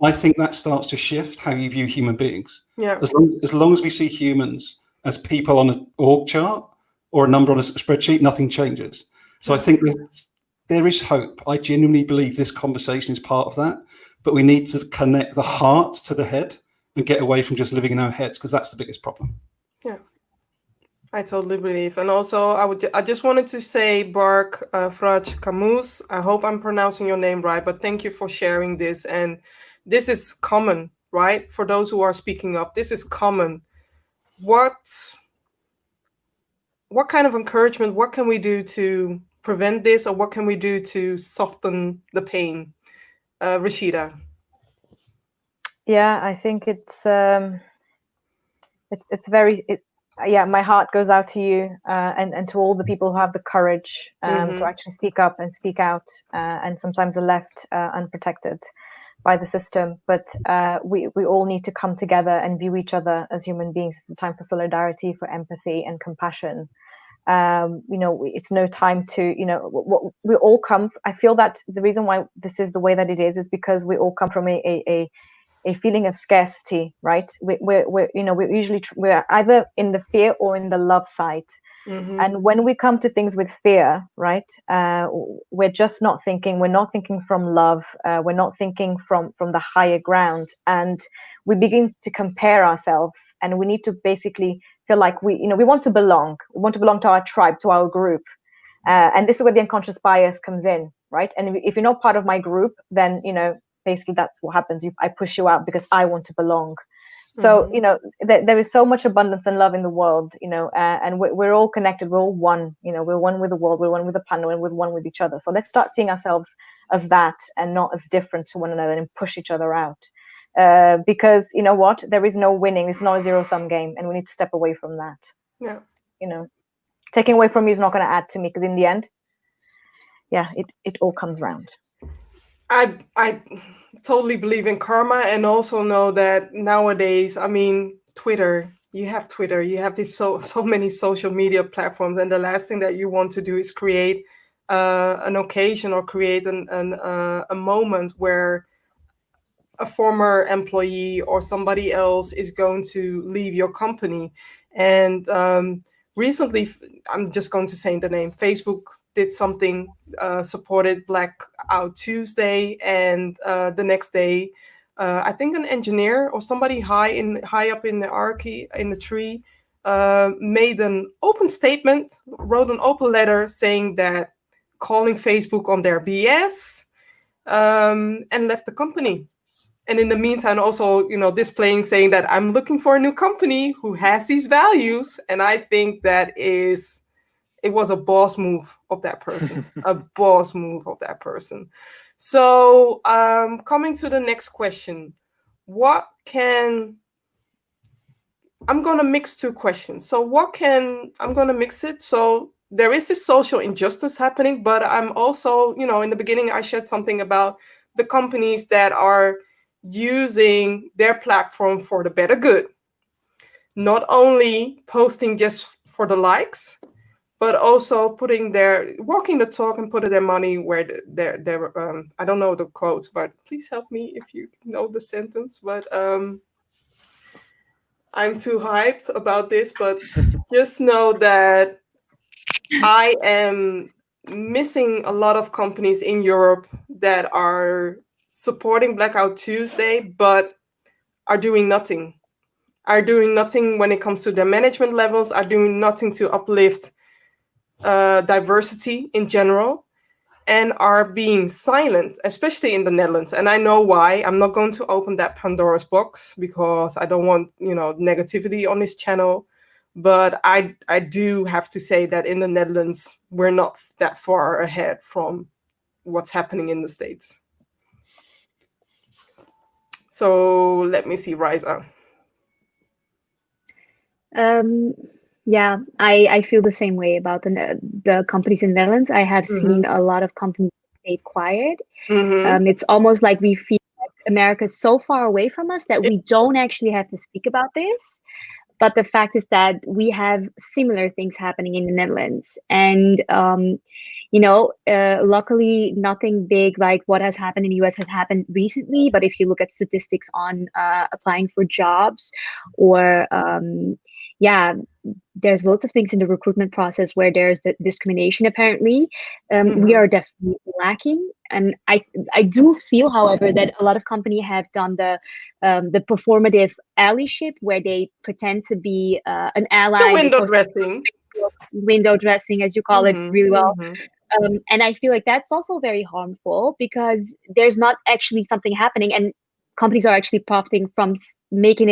I think that starts to shift how you view human beings. Yeah. As long as we see humans as people on an org chart or a number on a spreadsheet, nothing changes. So I think there is hope. I genuinely believe this conversation is part of that, but we need to connect the heart to the head and get away from just living in our heads, because that's the biggest problem. Yeah. I totally believe. And also, I just wanted to say, Bark Fraj Camus, I hope I'm pronouncing your name right, but thank you for sharing this. And this is common, right? For those who are speaking up, this is common. What kind of encouragement, what can we do to prevent this, or what can we do to soften the pain? Rishita. Yeah, I think it's very... my heart goes out to you and to all the people who have the courage to actually speak up and speak out, and sometimes are left unprotected by the system. But we all need to come together and view each other as human beings. It's a time for solidarity, for empathy and compassion. It's no time to, we all come. I feel that the reason why this is the way that it is because we all come from a feeling of scarcity, right? We're either in the fear or in the love side. And when we come to things with fear, right, we're just not thinking. We're not thinking from love. We're not thinking from the higher ground, and we begin to compare ourselves. And we need to basically feel like we want to belong. We want to belong to our tribe, to our group. And this is where the unconscious bias comes in, right? And if you're not part of my group, then basically that's what happens. I push you out because I want to belong. So there is so much abundance and love in the world, and we're all connected. We're all one. We're one with the world. We're one with the planet, and we're one with each other. So let's start seeing ourselves as that and not as different to one another, and push each other out. Because you know what, there is no winning. It's not a zero-sum game, and we need to step away from that. Yeah. You know, taking away from me is not going to add to me, because in the end, yeah, it all comes round. I totally believe in karma, and also know that nowadays, I mean, Twitter, you have these so many social media platforms, and the last thing that you want to do is create an occasion, or create a moment where a former employee or somebody else is going to leave your company. And recently, I'm just going to say the name, Facebook did something, supported Blackout Tuesday, and the next day, I think an engineer or somebody high up in the hierarchy in the tree made an open statement, wrote an open letter saying that calling Facebook on their BS, and left the company. And in the meantime, also, displaying, saying that I'm looking for a new company who has these values. And I think it was a boss move of that person, a boss move of that person. So, coming to the next question, I'm going to mix two questions. So I'm going to mix it. So there is this social injustice happening, but I'm also, in the beginning, I shared something about the companies that are using their platform for the better good. Not only posting just for the likes, but also walking the talk and putting their money where I don't know the quotes, but please help me if you know the sentence. But I'm too hyped about this, but just know that I am missing a lot of companies in Europe that are supporting Blackout Tuesday, but are doing nothing. Are doing nothing when it comes to their management levels, are doing nothing to uplift diversity in general, and are being silent, especially in the Netherlands. And I know why. I'm not going to open that Pandora's box because I don't want, negativity on this channel. But I do have to say that in the Netherlands, we're not that far ahead from what's happening in the States. So let me see, Raisa. Yeah, I feel the same way about the companies in the Netherlands. I have seen a lot of companies stay quiet. It's almost like we feel like America is so far away from us that we don't actually have to speak about this. But the fact is that we have similar things happening in the Netherlands. And, luckily, nothing big like what has happened in the US has happened recently. But if you look at statistics on applying for jobs, or yeah, there's lots of things in the recruitment process where there's the discrimination, apparently. We are definitely lacking. And I do feel, however, that a lot of companies have done the performative allyship, where they pretend to be an ally. The window dressing. Window dressing, as you call it, really well. And I feel like that's also very harmful, because there's not actually something happening, and companies are actually profiting from making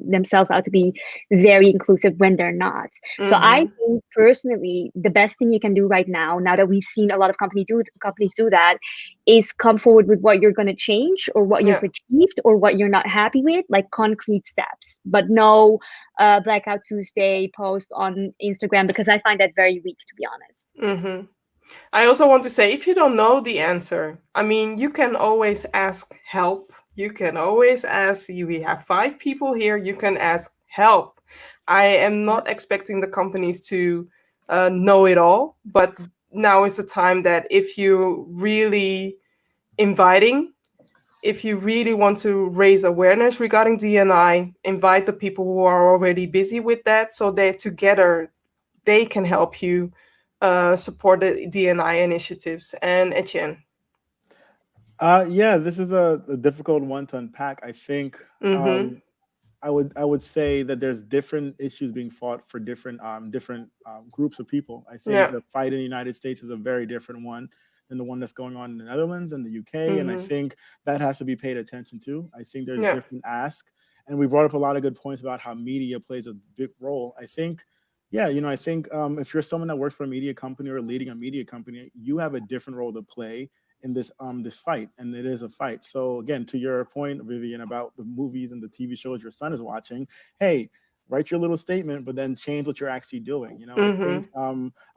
themselves out to be very inclusive when they're not. So I think personally, the best thing you can do right now that we've seen a lot of companies do that, is come forward with what you're going to change, or what you've achieved, or what you're not happy with, like concrete steps. But no Blackout Tuesday post on Instagram, because I find that very weak, to be honest. I also want to say, if you don't know the answer, I mean, you can always ask help. You can always ask, we have 5 people here, you can ask help. I am not expecting the companies to know it all, but now is the time that if you really if you really want to raise awareness regarding D&I, invite the people who are already busy with that, so that together they can help you support the D&I initiatives. And Etienne. Yeah, this is a difficult one to unpack. I think I would say that there's different issues being fought for different groups of people. I think the fight in the United States is a very different one than the one that's going on in the Netherlands and the UK, and I think that has to be paid attention to. I think there's different asks, and we brought up a lot of good points about how media plays a big role. I think. Yeah, I think if you're someone that works for a media company or leading a media company, you have a different role to play in this fight, and it is a fight. So again, to your point, Vivian, about the movies and the TV shows your son is watching, hey, write your little statement, but then change what you're actually doing. I think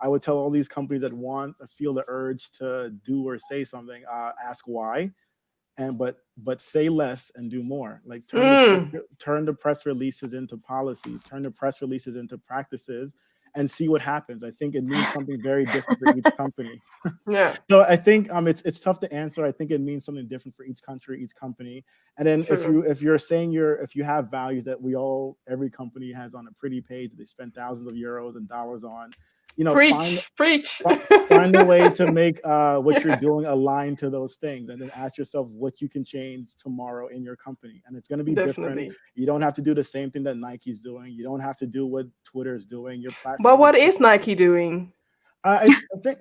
I would tell all these companies that feel the urge to do or say something, ask why, but say less and do more. Like turn the press releases into policies, turn the press releases into practices, and see what happens. I think it means something very different for each company. Yeah. So I think it's tough to answer. I think it means something different for each country, each company. And then if you're saying if you have values that every company has on a pretty page, they spend thousands of euros and dollars on, preach. Find a way to make what you're doing align to those things, and then ask yourself what you can change tomorrow in your company. And it's going to be different. You don't have to do the same thing that Nike's doing. You don't have to do what Twitter is doing. Your platform. But what is Nike doing? I think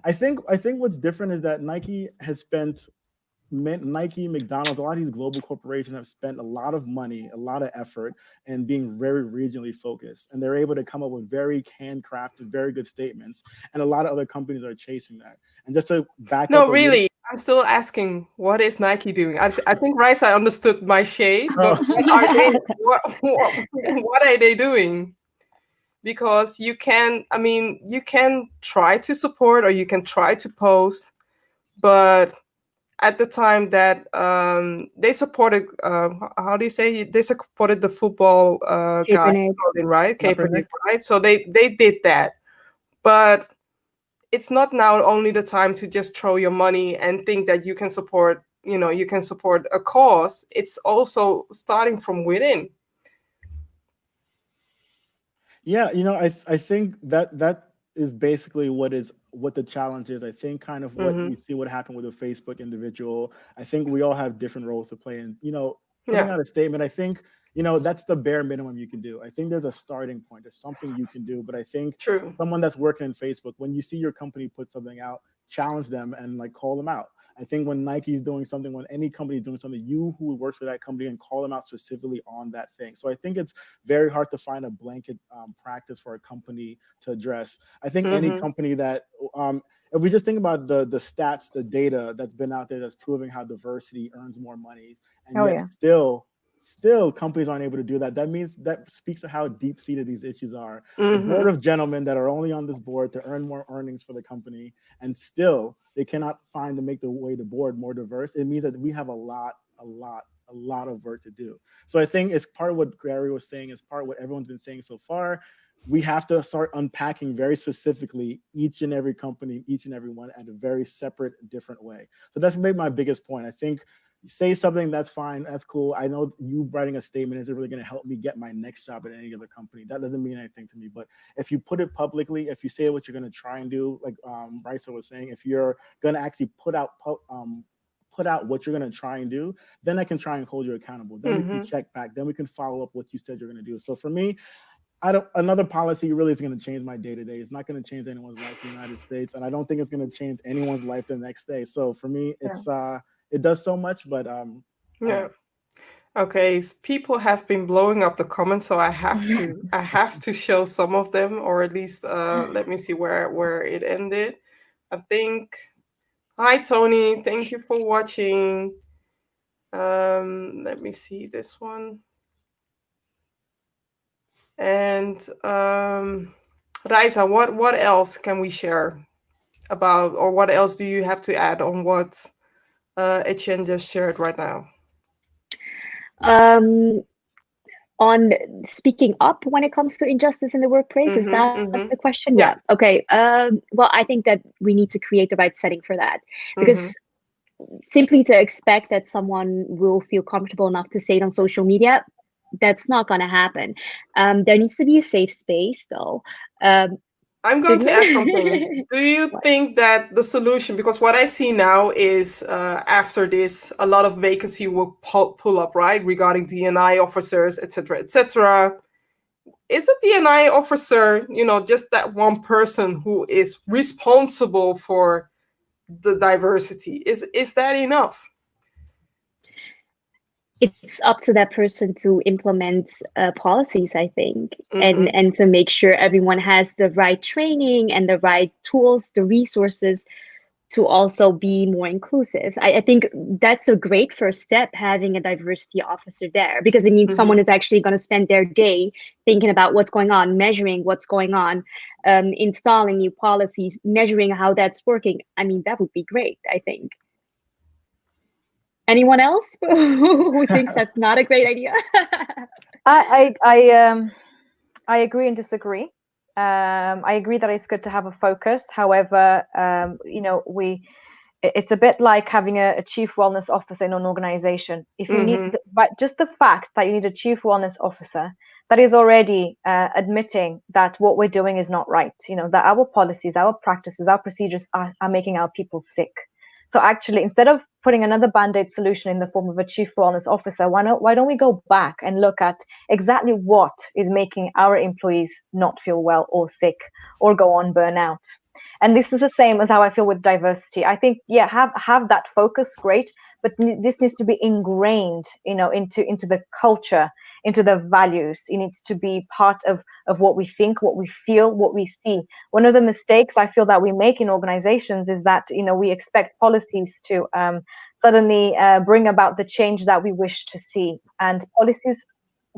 I think what's different is that Nike, McDonald's, a lot of these global corporations have spent a lot of money, a lot of effort, and being very regionally focused, and they're able to come up with very handcrafted, very good statements. And a lot of other companies are chasing that. And just to back up, no, really, I'm still asking, what is Nike doing? I think Raisa understood my shade, but what are they doing? Because you can try to support or you can try to post, but at the time that they supported, how do you say, they supported the football guy, right? Kaepernick, right? So they did that, but it's not now only the time to just throw your money and think that you can support, you can support a cause. It's also starting from within. Yeah, I think that is basically what the challenge is. I think kind of what we see what happened with a Facebook individual. I think we all have different roles to play, and putting out a statement, I think that's the bare minimum you can do. I think there's a starting point. There's something you can do, but I think someone that's working in Facebook, when you see your company put something out, challenge them and call them out. I think when Nike's doing something, when any company is doing something, you who works for that company and call them out specifically on that thing. So I think it's very hard to find a blanket practice for a company to address. I think any company that, if we just think about the stats, the data that's been out there that's proving how diversity earns more money, and yet still companies aren't able to do that. That speaks to how deep-seated these issues are. A board of gentlemen that are only on this board to earn more earnings for the company, and still they cannot find to make the board more diverse. It means that we have a lot of work to do. So I think it's part of what Garry was saying, it's part of what everyone's been saying so far. We have to start unpacking very specifically each and every company, each and every one at a very separate, different way. So that's maybe my biggest point. I think you say something, that's fine, that's cool. I know you writing a statement isn't really going to help me get my next job at any other company. That doesn't mean anything to me. But if you put it publicly, if you say what you're going to try and do, like Raisa was saying, if you're going to actually put out what you're going to try and do, then I can try and hold you accountable. Then we can check back. Then we can follow up what you said you're going to do. So for me, another policy really is going to change my day-to-day. It's not going to change anyone's life in the United States. And I don't think it's going to change anyone's life the next day. So for me, it does so much, but okay, people have been blowing up the comments, so I have to show some of them, or at least let me see where it ended. I think, hi Tony, thank you for watching. Let me see this one. And Raisa, what else can we share about, or what else do you have to add on what Etienne just shared right now? On speaking up when it comes to injustice in the workplace, is that the question? Yeah. Okay. Well, I think that we need to create the right setting for that, because simply to expect that someone will feel comfortable enough to say it on social media, that's not going to happen. There needs to be a safe space, though. I'm going to add something. Do you think that the solution, because what I see now is after this, a lot of vacancy will pull up, right, regarding D&I officers, etc., etc. Is a D&I officer, just that one person who is responsible for the diversity? Is that enough? It's up to that person to implement policies, I think, and to make sure everyone has the right training and the right tools, the resources to also be more inclusive. I think that's a great first step, having a diversity officer there, because it means someone is actually going to spend their day thinking about what's going on, measuring what's going on, installing new policies, measuring how that's working. I mean, that would be great, I think. Anyone else who thinks that's not a great idea? I agree and disagree. I agree that it's good to have a focus. However, it's a bit like having a chief wellness officer in an organization. If you need, but just the fact that you need a chief wellness officer, that is already admitting that what we're doing is not right. That our policies, our practices, our procedures are making our people sick. So actually, instead of putting another band-aid solution in the form of a chief wellness officer, why don't we go back and look at exactly what is making our employees not feel well or sick or go on burnout? And this is the same as how I feel with diversity. I think, yeah, have that focus, great, but this needs to be ingrained, into the culture, into the values. It needs to be part of what we think, what we feel, what we see. One of the mistakes I feel that we make in organizations is that, we expect policies to suddenly bring about the change that we wish to see. And policies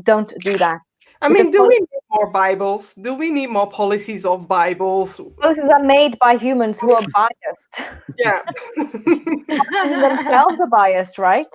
don't do that. I mean, do we need more Bibles? Do we need more policies of Bibles? Policies are made by humans who are biased. Yeah. Policies themselves are biased, right?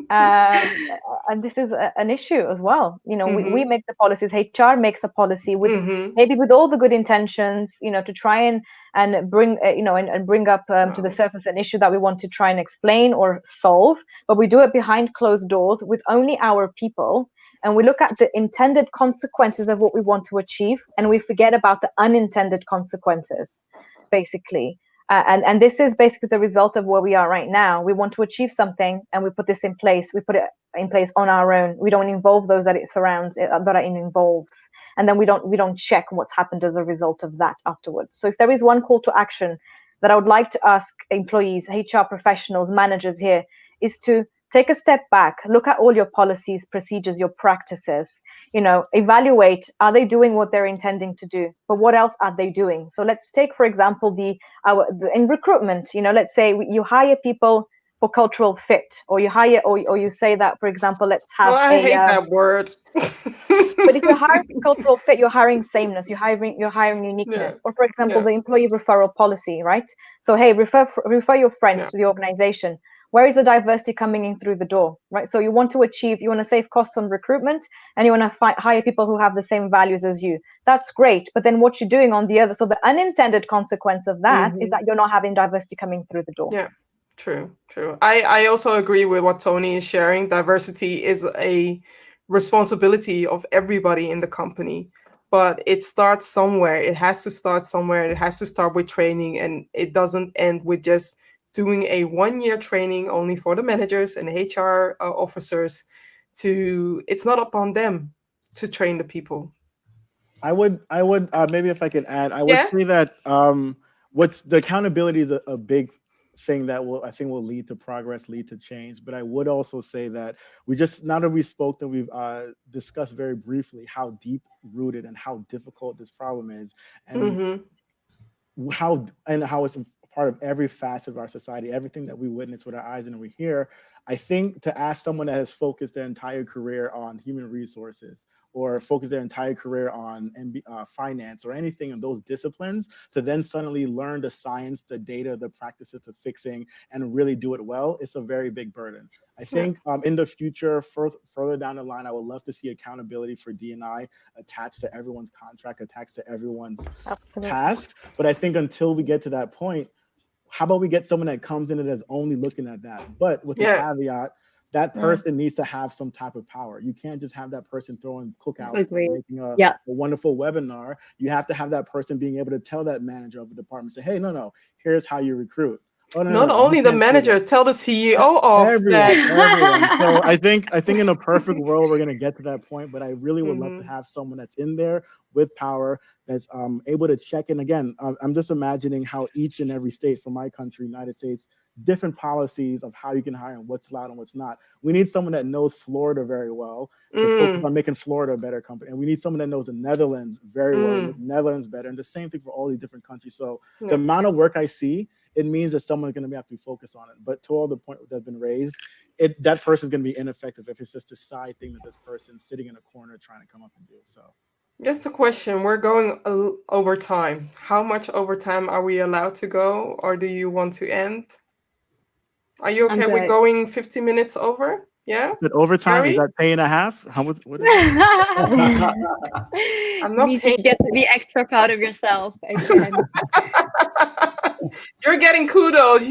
And this is an issue as well. We make the policies. HR makes a policy with maybe with all the good intentions, to try and bring and bring up to the surface an issue that we want to try and explain or solve. But we do it behind closed doors with only our people. And we look at the intended consequences of what we want to achieve, and we forget about the unintended consequences, basically. And this is basically the result of where we are right now. We want to achieve something, and we put this in place. We put it in place on our own. We don't involve those that it surrounds, that it involves, and then we don't check what's happened as a result of that afterwards. So if there is one call to action that I would like to ask employees, HR professionals, managers here, is to take a step back, look at all your policies, procedures, your practices, evaluate, are they doing what they're intending to do? But what else are they doing? So let's take, for example, in recruitment, let's say you hire people for cultural fit, or you hire, or you say that, for example, let's have I hate that word. But if you're hiring cultural fit, you're hiring sameness, you're hiring uniqueness. Yeah. Or for example, the employee referral policy, right? So hey, refer your friends to the organization. Where is the diversity coming in through the door, right? So you want to save costs on recruitment, and you want to hire people who have the same values as you. That's great. But then what you're doing on the other, so the unintended consequence of that is that you're not having diversity coming through the door. Yeah, true. I also agree with what Tony is sharing. Diversity is a responsibility of everybody in the company, but it starts somewhere. It has to start somewhere. It has to start with training, and it doesn't end with just doing a 1-year training only for the managers and HR officers. It's not upon them to train the people. I would maybe, if I could add, I would say that what's the accountability is a big thing that I think will lead to progress, lead to change. But I would also say that now that we spoke, that we've discussed very briefly how deep rooted and how difficult this problem is, and how it's part of every facet of our society, everything that we witness with our eyes and we hear. I think to ask someone that has focused their entire career on human resources, or focused their entire career on finance or anything in those disciplines, to then suddenly learn the science, the data, the practices to fixing and really do it well, it's a very big burden. I think in the future, further down the line, I would love to see accountability for D&I attached to everyone's contract, attached to everyone's tasks. But I think until we get to that point, how about we get someone that comes in and is only looking at that? But with the caveat, that person needs to have some type of power. You can't just have that person throwing cookouts or making a wonderful webinar. You have to have that person being able to tell that manager of the department, say, hey, no, here's how you recruit. Oh, Not only the manager, tell the CEO of everyone. So I think in a perfect world, we're going to get to that point. But I really would love to have someone that's in there with power, that's able to check in. Again, I'm just imagining how each and every state from my country, United States, different policies of how you can hire and what's allowed and what's not. We need someone that knows Florida very well to focus on making Florida a better company. And we need someone that knows the Netherlands very well, to make Netherlands better. And the same thing for all these different countries. So the amount of work I see it means that someone's going to have to focus on it. But to all the point that's been raised, that person's going to be ineffective if it's just a side thing that this person's sitting in a corner trying to come up and do. So Just a question. We're going over time. How much overtime are we allowed to go, or do you want to end? Are you I'm okay with good. going 50 minutes over? Yeah, is it overtime? Is Garry? that pay and a half? How much? What is it? I'm not Means you paying. get to be extra proud of yourself, Etienne. You're getting kudos.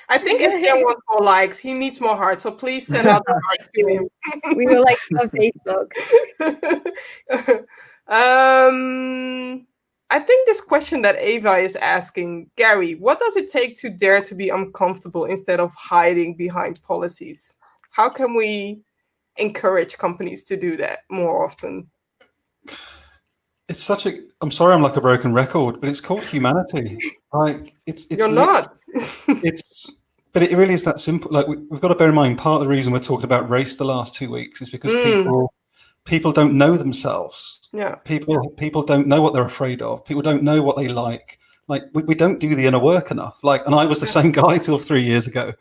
I think Etienne wants more likes. He needs more hearts. So please send out the likes to him. We were like on Facebook. I think this question that Ava is asking, Garry, what does it take to dare to be uncomfortable instead of hiding behind policies? How can we encourage companies to do that more often? It's such a. I'm sorry, I'm like a broken record, but it's called humanity. Like You're not. It's, but it really is that simple. Like we've got to bear in mind, part of the reason we're talking about race the last 2 weeks is because people don't know themselves. Yeah. People don't know what they're afraid of. People don't know what they like. Like we don't do the inner work enough. Like, and I was the same guy till 3 years ago.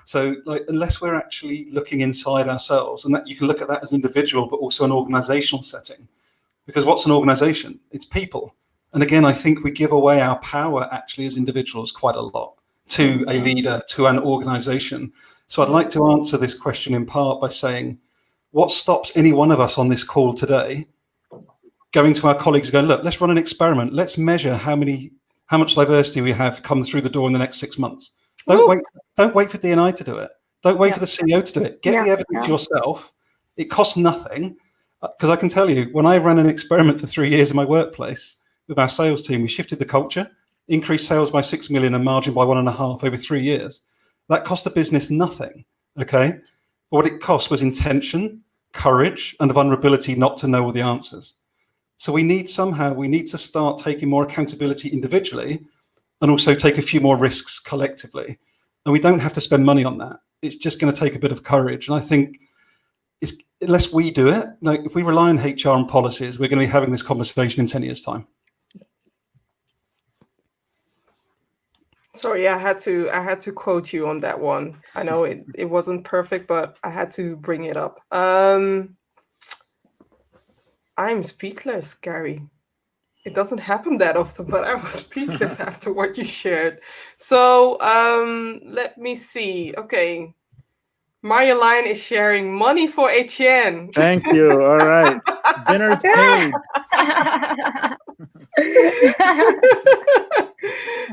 So like, unless we're actually looking inside ourselves, and that you can look at that as an individual, but also an organizational setting, because what's an organization? It's people. And again, I think we give away our power actually as individuals quite a lot to a leader, to an organization. So I'd like to answer this question in part by saying, what stops any one of us on this call today going to our colleagues and going, look, let's run an experiment. Let's measure how much diversity we have come through the door in the next 6 months. Don't wait for D&I to do it. Don't wait for the CEO to do it. Get the evidence yourself. It costs nothing. Because I can tell you, when I ran an experiment for 3 years in my workplace with our sales team, we shifted the culture, increased sales by 6 million and margin by 1.5 over 3 years. That cost the business nothing, okay? But what it cost was intention, courage, and the vulnerability not to know all the answers. So we need to start taking more accountability individually and also take a few more risks collectively. And we don't have to spend money on that. It's just going to take a bit of courage. And I think unless we do it, like if we rely on HR and policies, we're going to be having this conversation in 10 years' time. Sorry, I had to quote you on that one. I know it wasn't perfect, but I had to bring it up. I'm speechless, Garry. It doesn't happen that often, but I was speechless after what you shared. So let me see. Okay. Maria Lyon is sharing money for Etienne. Thank you. All right. Dinner's paid.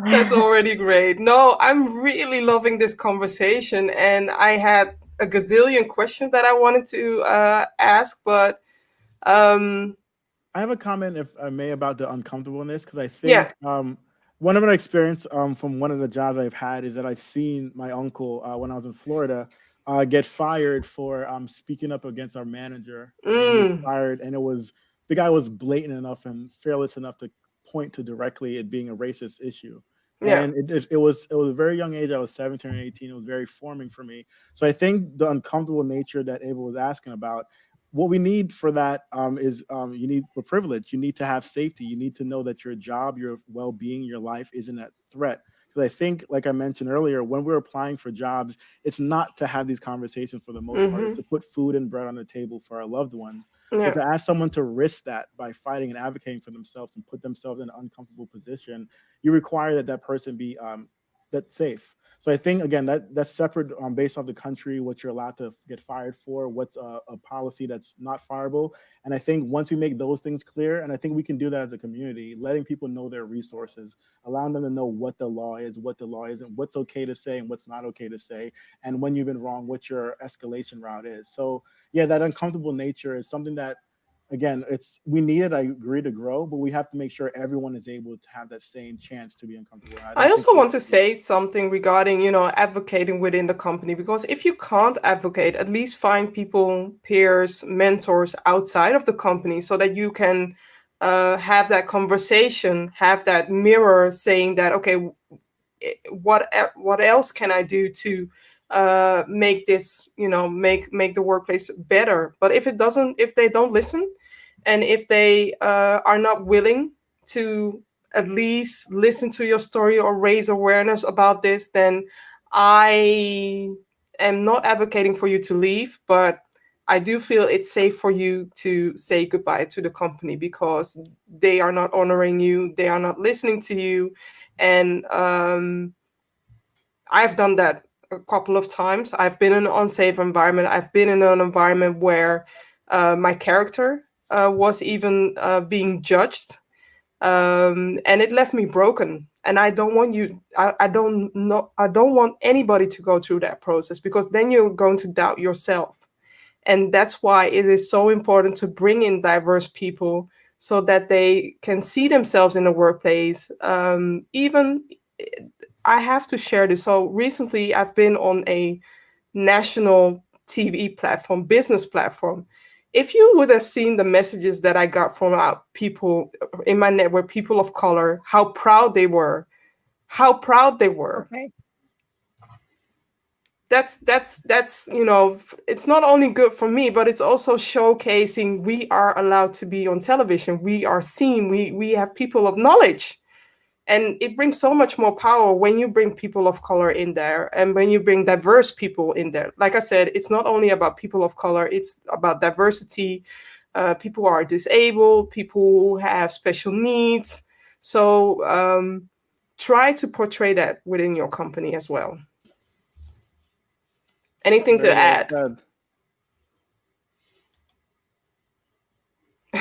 That's already great. No, I'm really loving this conversation. And I had a gazillion questions that I wanted to ask, but I have a comment, if I may, about the uncomfortableness, because I think one of my experience from one of the jobs I've had is that I've seen my uncle when I was in Florida get fired for speaking up against our manager. Fired, and the guy was blatant enough and fearless enough to point to directly it being a racist issue. Yeah. And it was a very young age. I was 17 or 18. It was very forming for me. So I think the uncomfortable nature that Ava was asking about, what we need for that is you need a privilege. You need to have safety. You need to know that your job, your well-being, your life isn't at threat. Because I think, like I mentioned earlier, when we're applying for jobs, it's not to have these conversations for the most part. It's to put food and bread on the table for our loved ones. So to ask someone to risk that by fighting and advocating for themselves and put themselves in an uncomfortable position, you require that person be that safe. So I think, again, that's separate based off the country, what you're allowed to get fired for, what's a policy that's not fireable. And I think once we make those things clear, and I think we can do that as a community, letting people know their resources, allowing them to know what the law is, what the law isn't, what's okay to say and what's not okay to say, and when you've been wrong, what your escalation route is. So yeah, that uncomfortable nature is something that, again, we need it. I agree to grow, but we have to make sure everyone is able to have that same chance to be uncomfortable. I also want to say something regarding, advocating within the company, because if you can't advocate, at least find people, peers, mentors outside of the company so that you can have that conversation, have that mirror saying that, okay, what else can I do to make this, make the workplace better? But if they don't listen, and if they are not willing to at least listen to your story or raise awareness about this, then I am not advocating for you to leave, but I do feel it's safe for you to say goodbye to the company because they are not honoring you, they are not listening to you, and I've done that a couple of times. I've been in an unsafe environment. I've been in an environment where my character was even being judged, and it left me broken. And I don't want you. I don't know. I don't want anybody to go through that process because then you're going to doubt yourself. And that's why it is so important to bring in diverse people so that they can see themselves in the workplace. Even I have to share this. So recently, I've been on a national TV platform, business platform. If you would have seen the messages that I got from people in my network, people of color, how proud they were, how proud they were. Okay. That's it's not only good for me, but it's also showcasing we are allowed to be on television. We are seen. We have people of knowledge. And it brings so much more power when you bring people of color in there and when you bring diverse people in there. Like I said, it's not only about people of color, it's about diversity. People who are disabled, people who have special needs. So try to portray that within your company as well. Anything to Very well add? said.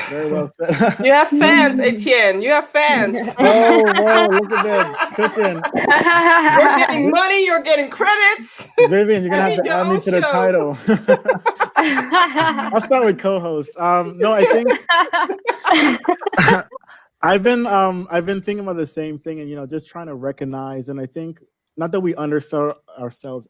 Very well said. You have fans, Etienne. You have fans. Oh, whoa, look at them cooking. You're getting money, you're getting credits. Vivian, you're gonna I have need to your add me own to the show. title. I'll start with co-host. No, I think I've been thinking about the same thing, and just trying to recognize, and I think not that we undersell ourselves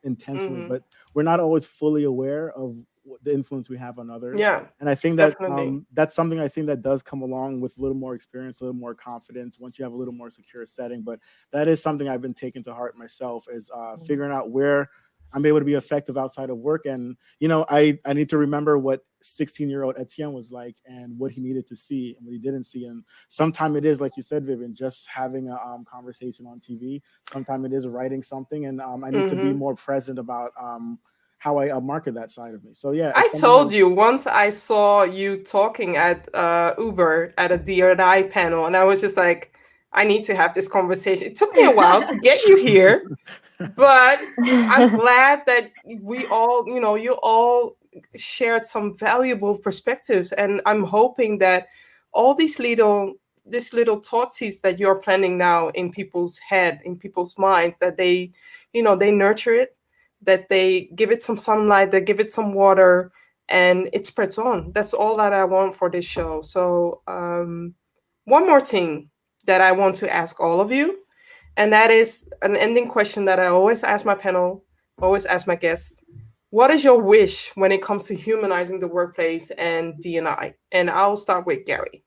intentionally, Mhm. but we're not always fully aware of the influence we have on others. Yeah, And I think that definitely. that's something I think that does come along with a little more experience, a little more confidence once you have a little more secure setting. But that is something I've been taking to heart myself, is figuring out where I'm able to be effective outside of work. And I need to remember what 16-year-old Etienne was like and what he needed to see and what he didn't see. And sometimes it is, like you said, Vivian, just having a conversation on TV. Sometimes it is writing something, and I need to be more present about how I market that side of me. So yeah, I told you once I saw you talking at Uber at a D&I panel, and I was just like, I need to have this conversation. It took me a while to get you here, but I'm glad that we all, you all shared some valuable perspectives, and I'm hoping that all these little thoughts that you're planning now in people's head, in people's minds, that they, they nurture it, that they give it some sunlight, they give it some water, and it spreads on. That's all that I want for this show. So one more thing that I want to ask all of you, and that is an ending question that I always ask my panel, always ask my guests. What is your wish when it comes to humanizing the workplace and D&I? And I'll start with Garry.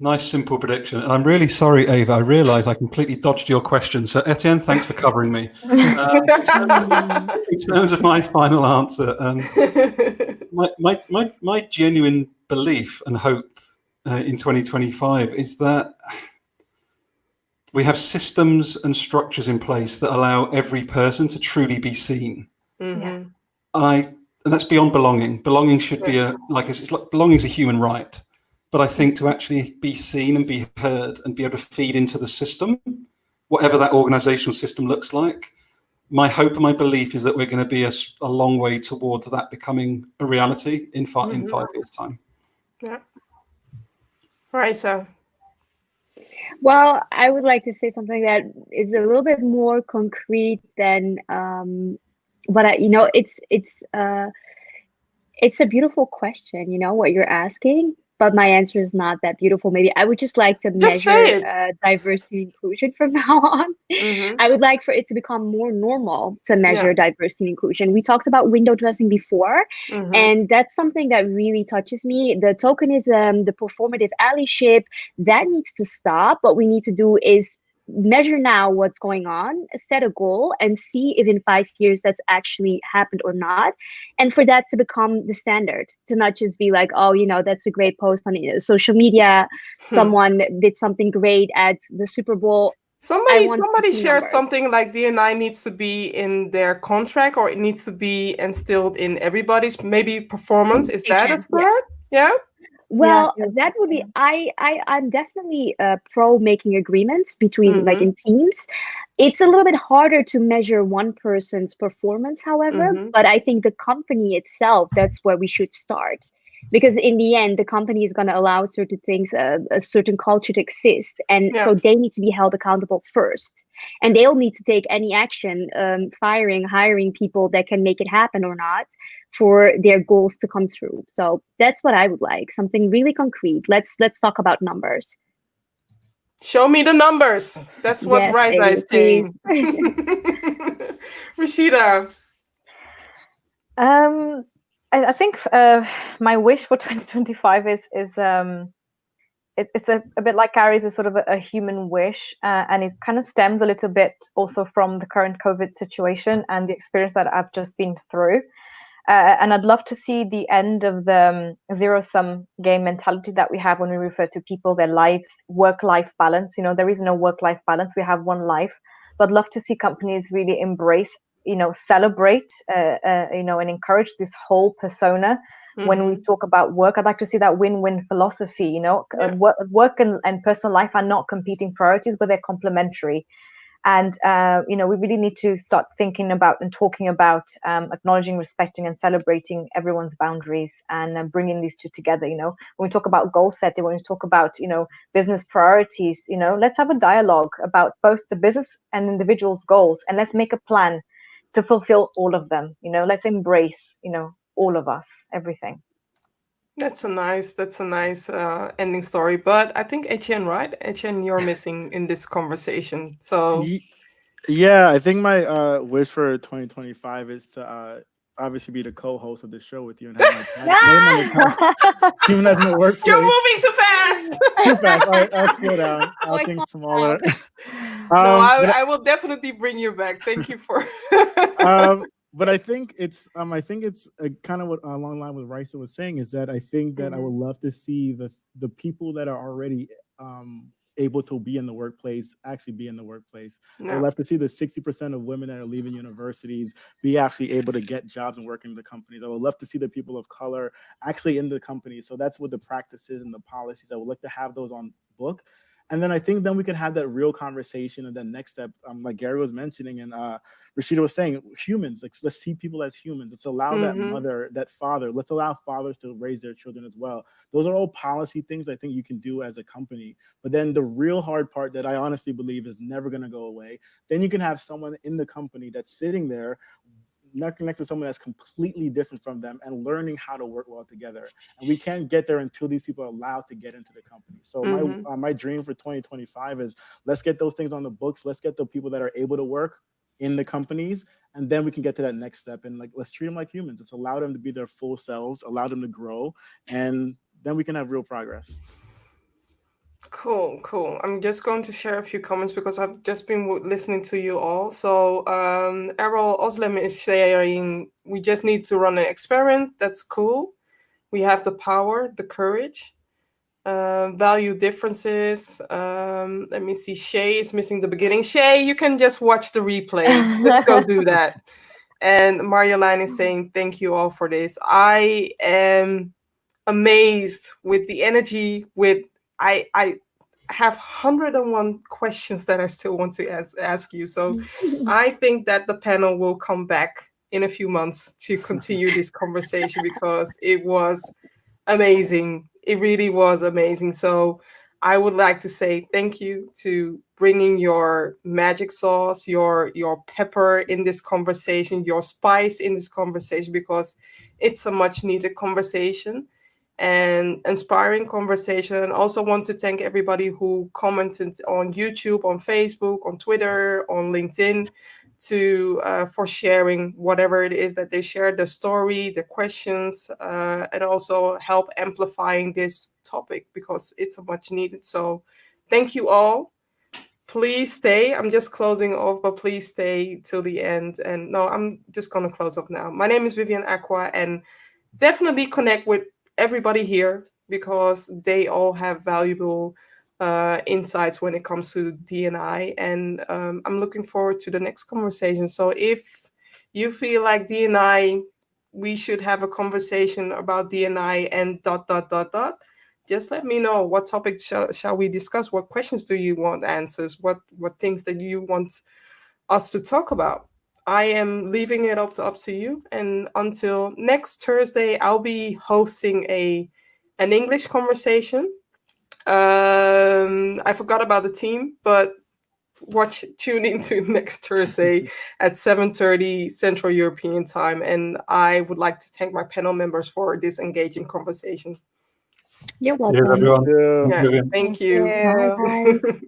Nice, simple prediction. And I'm really sorry, Ava. I realise I completely dodged your question. So, Etienne, thanks for covering me. In terms of my final answer, my genuine belief and hope in 2025 is that we have systems and structures in place that allow every person to truly be seen. Mm-hmm. And that's beyond belonging. Belonging should be it's like belonging is a human right. But I think to actually be seen and be heard and be able to feed into the system, whatever that organizational system looks like, my hope and my belief is that we're going to be a long way towards that becoming a reality in 5 years' time. Yeah. Raisa. Well, I would like to say something that is a little bit more concrete than but it's a beautiful question, what you're asking, but my answer is not that beautiful. Maybe I would just like to Just say measure diversity and inclusion from now on. Mm-hmm. I would like for it to become more normal to measure diversity and inclusion. We talked about window dressing before, and that's something that really touches me. The tokenism, the performative allyship, that needs to stop. What we need to do is measure now what's going on, set a goal, and see if in 5 years that's actually happened or not. And for that to become the standard, to not just be like, oh, that's a great post on social media. Hmm. Someone did something great at the Super Bowl. I want to Somebody see shares numbers. something like D&I needs to be in their contract, or it needs to be instilled in everybody's maybe performance. Is that a Agent, yeah. start? Yeah. Yeah, I Well, feel that that would be too. I'm definitely pro making agreements between like Mm-hmm. in teams. It's a little bit harder to measure one person's performance, however, Mm-hmm. but I think the company itself, that's where we should start. Because in the end, the company is going to allow certain things, a certain culture to exist. And Yeah. so they need to be held accountable first. And they'll need to take any action, firing, hiring people that can make it happen or not, for their goals to come through. So that's what I would like, something really concrete. Let's talk about numbers. Show me the numbers. That's what Yes, Raisa Amy, is please. saying. Rishita. Um, I think my wish for 2025 is it's a bit like Gary's, is sort of a human wish, and it kind of stems a little bit also from the current COVID situation and the experience that I've just been through. And I'd love to see the end of the zero-sum game mentality that we have when we refer to people, their lives, work-life balance. There is no work-life balance. We have one life. So I'd love to see companies really embrace, celebrate, and encourage this whole persona. When we Mm-hmm. talk about work, I'd like to see that win-win philosophy. Yeah. Work and personal life are not competing priorities, but they're complementary. And we really need to start thinking about and talking about acknowledging, respecting, and celebrating everyone's boundaries, and bringing these two together. When we talk about goal setting, when we talk about business priorities, let's have a dialogue about both the business and individuals' goals, and let's make a plan to fulfill all of them. Let's embrace all of us, everything. That's a nice ending story. But I think Etienne, right? Etienne, you're missing in this conversation. So Ye- Yeah, I think my wish for 2025 is to obviously be the co-host of the show with you and have my name on the top, even as in the you're workplace. moving too fast. Too fast. All right, I'll slow down. I'll Boy, think calm smaller. down. No, I, But I will definitely bring you back. Thank you for. um, but I think it's kind of what along the line with Raisa was saying is that I think that I Mhm. would love to see the people that are already able to be in the workplace actually be in the workplace. I would Yeah. love to see the 60% of women that are leaving universities be actually able to get jobs and work in the companies. I would love to see the people of color actually in the companies. So that's what the practices and the policies. I would like to have those on book. And then I think then we can have that real conversation and then next step, like Garry was mentioning and Rashida was saying, humans, like let's see people as humans. Let's allow that Mm-hmm. mother, that father, let's allow fathers to raise their children as well. Those are all policy things I think you can do as a company. But then the real hard part that I honestly believe is never going to go away, then you can have someone in the company that's sitting there next to someone that's completely different from them and learning how to work well together. And we can't get there until these people are allowed to get into the company. So Mm-hmm. my dream for 2025 is let's get those things on the books. Let's get the people that are able to work in the companies, and then we can get to that next step. And like let's treat them like humans. Let's allow them to be their full selves, allow them to grow, and then we can have real progress. Cool, cool. I'm just going to share a few comments because I've just been listening to you all. So, Errol Oslim is saying we just need to run an experiment. That's cool. We have the power, the courage, value differences. Let me see. Shay is missing the beginning. Shay, you can just watch the replay. Let's go do that. And Marjolein is saying thank you all for this. I am amazed with the energy. With I have 101 questions that I still want to ask you. So I think that the panel will come back in a few months to continue this conversation because it was amazing. It really was amazing. So I would like to say thank you to bringing your magic sauce, your pepper in this conversation, your spice in this conversation because it's a much needed conversation and inspiring conversation. And also want to thank everybody who commented on YouTube, on Facebook, on Twitter, on LinkedIn to for sharing whatever it is that they shared, the story, the questions, and also help amplifying this topic because it's a much needed. So thank you all. please stay. I'm just closing off, but please stay till the end. And no, I'm just going to close off now. My name is Vivian Acquah, and definitely connect with everybody here because they all have valuable insights when it comes to D&I. And I'm looking forward to the next conversation. So if you feel like D&I, we should have a conversation about D&I and dot, dot, dot, dot, just let me know what topic shall we discuss. What questions do you want answers? What things that you want us to talk about? I am leaving it up to you. And until next Thursday, I'll be hosting an English conversation. I forgot about the team, but tune into next Thursday at 7:30 Central European Time. And I would like to thank my panel members for this engaging conversation. You're Cheers, welcome. everyone. Yeah. Yeah, Brilliant. thank Thank you. Bye, you. guys.